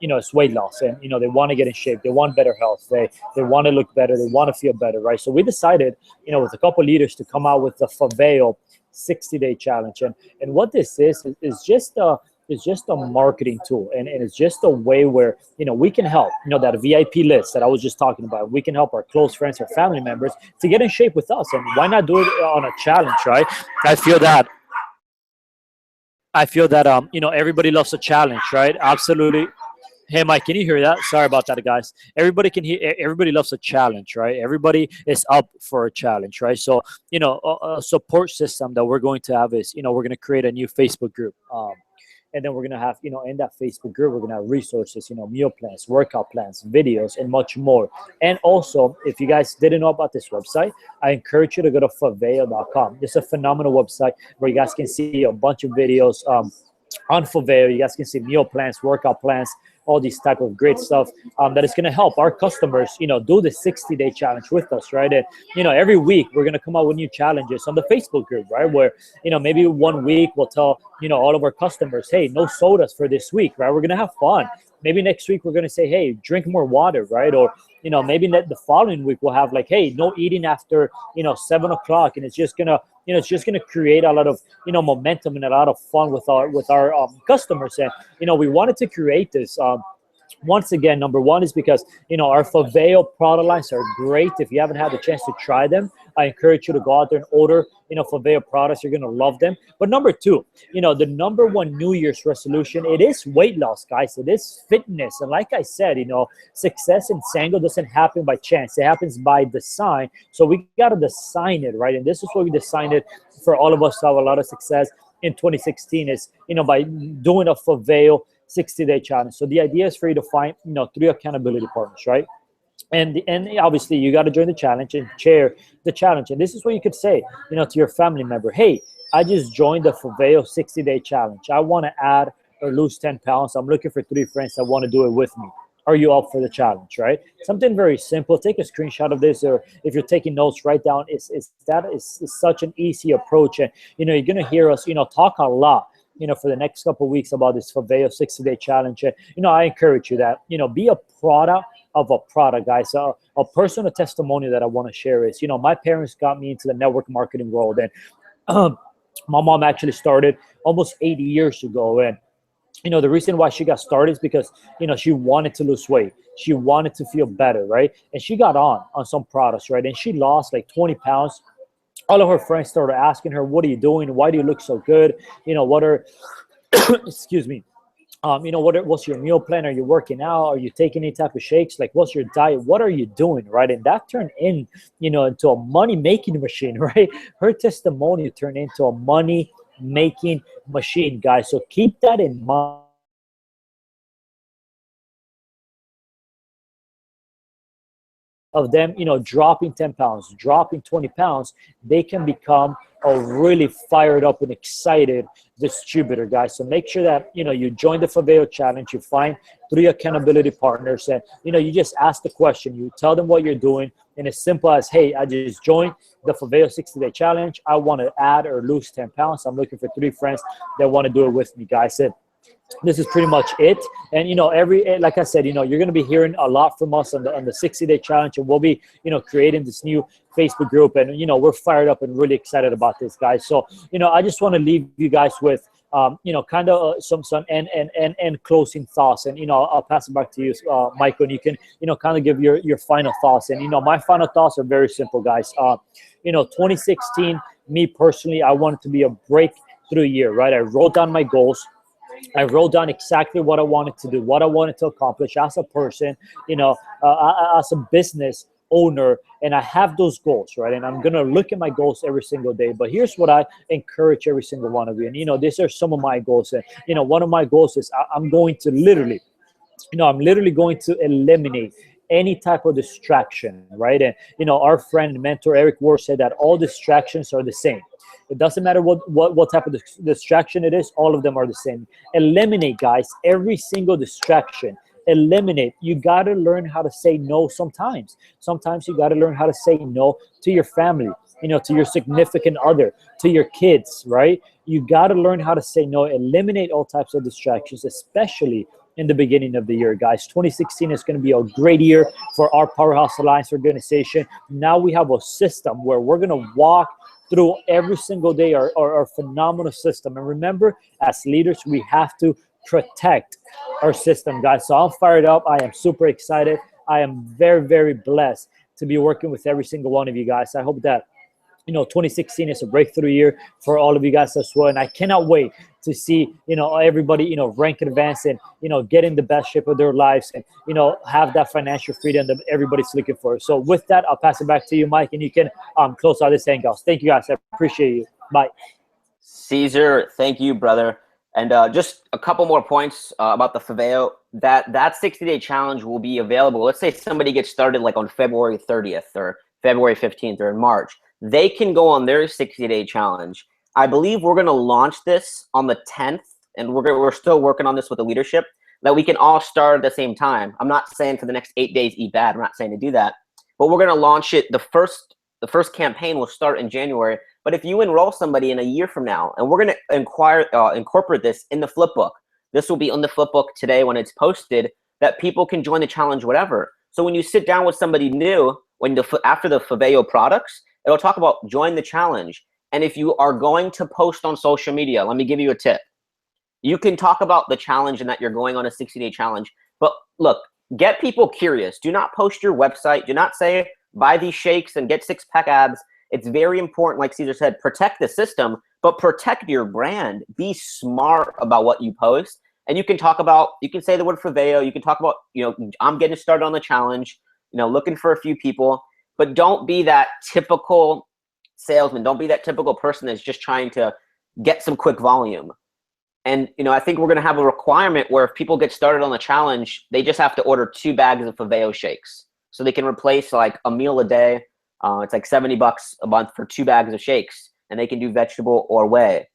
is weight loss. And, they want to get in shape. They want better health. They want to look better. They want to feel better, right? So we decided, with a couple leaders to come out with the Faveo 60-day challenge. And what this is just a marketing tool, and it's just a way where we can help that VIP list that I was just talking about. We can help our close friends or family members to get in shape with us. And why not do it on a challenge, right? I feel that everybody loves a challenge, right? Absolutely. Hey, Mike, can you hear that? Sorry about that, guys. Everybody loves a challenge, right? Everybody is up for a challenge, right? So, a support system that we're going to have is, we're going to create a new Facebook group. And then we're going to have, in that Facebook group, we're going to have resources, meal plans, workout plans, videos, and much more. And also, if you guys didn't know about this website, I encourage you to go to faveo.com. It's a phenomenal website where you guys can see a bunch of videos on Faveo. You guys can see meal plans, workout plans, all these type of great stuff that is going to help our customers, do the 60-day challenge with us, right? And, every week we're going to come out with new challenges on the Facebook group, right? Where, maybe one week we'll tell, all of our customers, hey, no sodas for this week, right? We're going to have fun. Maybe next week we're going to say, hey, drink more water, right? Or, maybe the following week we'll have like, hey, no eating after, 7 o'clock. And it's just going to, create a lot of, momentum and a lot of fun with our customers. And, we wanted to create this. Once again, number one is because, our Faveo product lines are great. If you haven't had the chance to try them, I encourage you to go out there and order, Faveo products. You're going to love them. But number two, the number one New Year's resolution, it is weight loss, guys. It is fitness. And like I said, success in Zango doesn't happen by chance. It happens by design. So we got to design it, right? And this is what we designed it for all of us to have a lot of success in 2016 is, by doing a Faveo 60-day challenge. So the idea is for you to find, 3 accountability partners, right? And obviously you got to join the challenge and share the challenge. And this is what you could say, to your family member. Hey, I just joined the Faveo 60-day challenge. I want to add or lose 10 pounds. I'm looking for 3 friends that want to do it with me. Are you up for the challenge, right? Something very simple. Take a screenshot of this, or if you're taking notes, write down. It's such an easy approach. And, you're going to hear us, talk a lot for the next couple of weeks about this Faveo 60-day challenge. And, I encourage you that, be a product of a product, guys. So a personal testimony that I want to share is, my parents got me into the network marketing world, and my mom actually started almost 80 years ago. And the reason why she got started is because, she wanted to lose weight. She wanted to feel better, right? And she got on some products, right? And she lost like 20 pounds. All of her friends started asking her, what are you doing? Why do you look so good? What are, excuse me, what's your meal plan? Are you working out? Are you taking any type of shakes? Like, what's your diet? What are you doing, right? And that turned into a money-making machine, right? Her testimony turned into a money-making machine, guys. So keep that in mind. Of them, dropping 10 pounds, dropping 20 pounds, they can become a really fired up and excited distributor, guys. So make sure that, you join the Faveo challenge, you find 3 accountability partners, and, you just ask the question, you tell them what you're doing, and as simple as, hey, I just joined the Faveo 60-day challenge. I want to add or lose 10 pounds. I'm looking for 3 friends that want to do it with me, guys. And this is pretty much it. And, like I said, you're going to be hearing a lot from us on the 60-day challenge, and we'll be, creating this new Facebook group, and, we're fired up and really excited about this, guys. So, I just want to leave you guys with, kind of some and closing thoughts. And, I'll pass it back to you, Michael, and you can, kind of give your final thoughts. And, my final thoughts are very simple, guys. 2016, me personally, I wanted to be a breakthrough year, right? I wrote down my goals. I wrote down exactly what I wanted to do, what I wanted to accomplish as a person, as a business owner, and I have those goals, right? And I'm going to look at my goals every single day. But here's what I encourage every single one of you. And, these are some of my goals. And, one of my goals is I'm going to literally, I'm literally going to eliminate any type of distraction, right? And, our friend and mentor, Eric Ward, said that all distractions are the same. It doesn't matter what type of distraction it is. All of them are the same. Eliminate, guys, every single distraction. Eliminate. You got to learn how to say no sometimes. Sometimes you got to learn how to say no to your family, to your significant other, to your kids, right? You got to learn how to say no. Eliminate all types of distractions, especially in the beginning of the year, guys. 2016 is going to be a great year for our Powerhouse Alliance organization. Now we have a system where we're going to walk through every single day our phenomenal system. And remember, as leaders, we have to protect our system, guys. So I'm fired up. I am super excited. I am very, very blessed to be working with every single one of you guys. I hope that 2016 is a breakthrough year for all of you guys as well. And I cannot wait to see, everybody, rank and advance and, get in the best shape of their lives and, have that financial freedom that everybody's looking for. So with that, I'll pass it back to you, Mike, and you can close out this hangout. Thank you, guys. I appreciate you. Bye. Caesar, thank you, brother. And just a couple more points about the Faveo. That 60-day challenge will be available. Let's say somebody gets started like on February 30th or February 15th or in March. They can go on their 60-day challenge. I believe we're going to launch this on the 10th, and we're still working on this with the leadership, that we can all start at the same time. I'm not saying for the next 8 days eat bad. I'm not saying to do that. But we're going to launch it. The first campaign will start in January. But if you enroll somebody in a year from now, and we're going to incorporate this in the flipbook, this will be on the flipbook today when it's posted, that people can join the challenge, whatever. So when you sit down with somebody new, after the Faveo products, it'll talk about join the challenge. And if you are going to post on social media, let me give you a tip. You can talk about the challenge and that you're going on a 60-day challenge. But look, get people curious. Do not post your website. Do not say, buy these shakes and get six-pack abs. It's very important, like Caesar said, protect the system, but protect your brand. Be smart about what you post. And you can say the word Faveo. You can talk about, I'm getting started on the challenge, looking for a few people. But don't be that typical salesman. Don't be that typical person that's just trying to get some quick volume. And, I think we're going to have a requirement where if people get started on the challenge, they just have to order 2 bags of Faveo shakes. So they can replace like a meal a day. It's like $70 a month for 2 bags of shakes, and they can do vegetable or whey.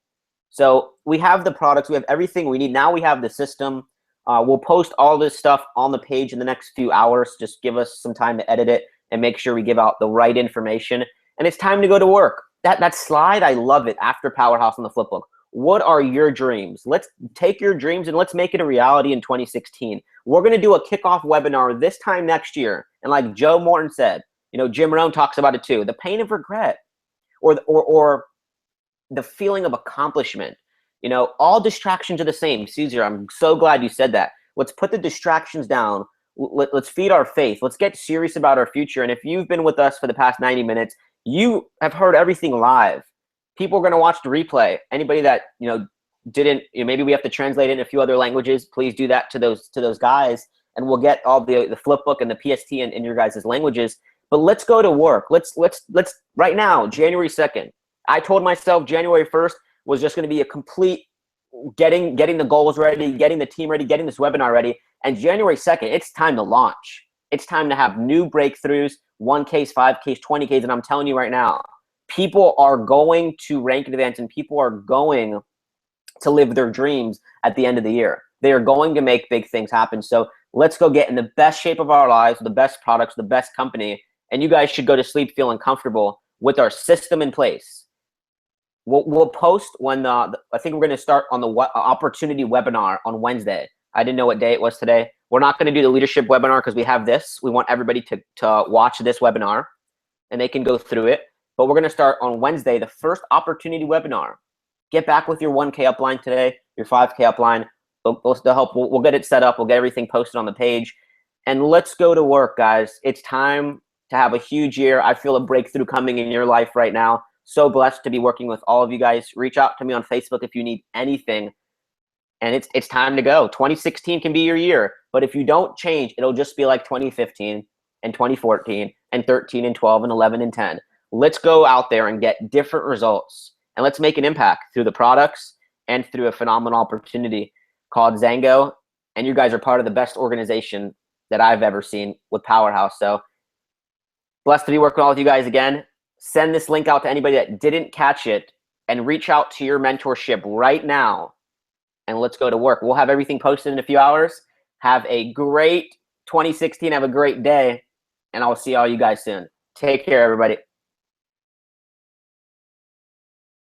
So we have the products. We have everything we need. Now we have the system. We'll post all this stuff on the page in the next few hours. Just give us some time to edit it and make sure we give out the right information. And it's time to go to work. That slide, I love it, after Powerhouse on the flipbook. What are your dreams? Let's take your dreams and let's make it a reality in 2016. We're going to do a kickoff webinar this time next year. And like Joe Morton said, Jim Rohn talks about it too, the pain of regret or the feeling of accomplishment. All distractions are the same. Caesar, I'm so glad you said that. Let's put the distractions down. Let's feed our faith. Let's get serious about our future. And if you've been with us for the past 90 minutes, you have heard everything live. People are going to watch the replay. Anybody that didn't, maybe we have to translate it in a few other languages. Please do that to those guys, and we'll get all the flip book and the PST in your guys' languages. But let's go to work. Let's right now, January 2nd. I told myself January 1st was just going to be a complete getting the goals ready, getting the team ready, getting this webinar ready. And January 2nd, it's time to launch. It's time to have new breakthroughs, 1Ks, 5Ks, 20Ks. And I'm telling you right now, people are going to rank and advance, and people are going to live their dreams at the end of the year. They are going to make big things happen. So let's go get in the best shape of our lives, the best products, the best company. And you guys should go to sleep feeling comfortable with our system in place. We'll post when I think we're going to start on the opportunity webinar on Wednesday. I didn't know what day it was today. We're not going to do the leadership webinar because we have this. We want everybody to watch this webinar, and they can go through it. But we're going to start on Wednesday, the first opportunity webinar. Get back with your 1K upline today, your 5K upline. We'll get it set up. We'll get everything posted on the page. And let's go to work, guys. It's time to have a huge year. I feel a breakthrough coming in your life right now. So blessed to be working with all of you guys. Reach out to me on Facebook if you need anything. And it's time to go. 2016 can be your year. But if you don't change, it'll just be like 2015 and 2014 and 13 and 12 and 11 and 10. Let's go out there and get different results. And let's make an impact through the products and through a phenomenal opportunity called Zango. And you guys are part of the best organization that I've ever seen with Powerhouse. So blessed to be working with all of you guys again. Send this link out to anybody that didn't catch it, and reach out to your mentorship right now. And let's go to work. We'll have everything posted in a few hours. Have a great 2016. Have a great day. And I'll see all you guys soon. Take care, everybody.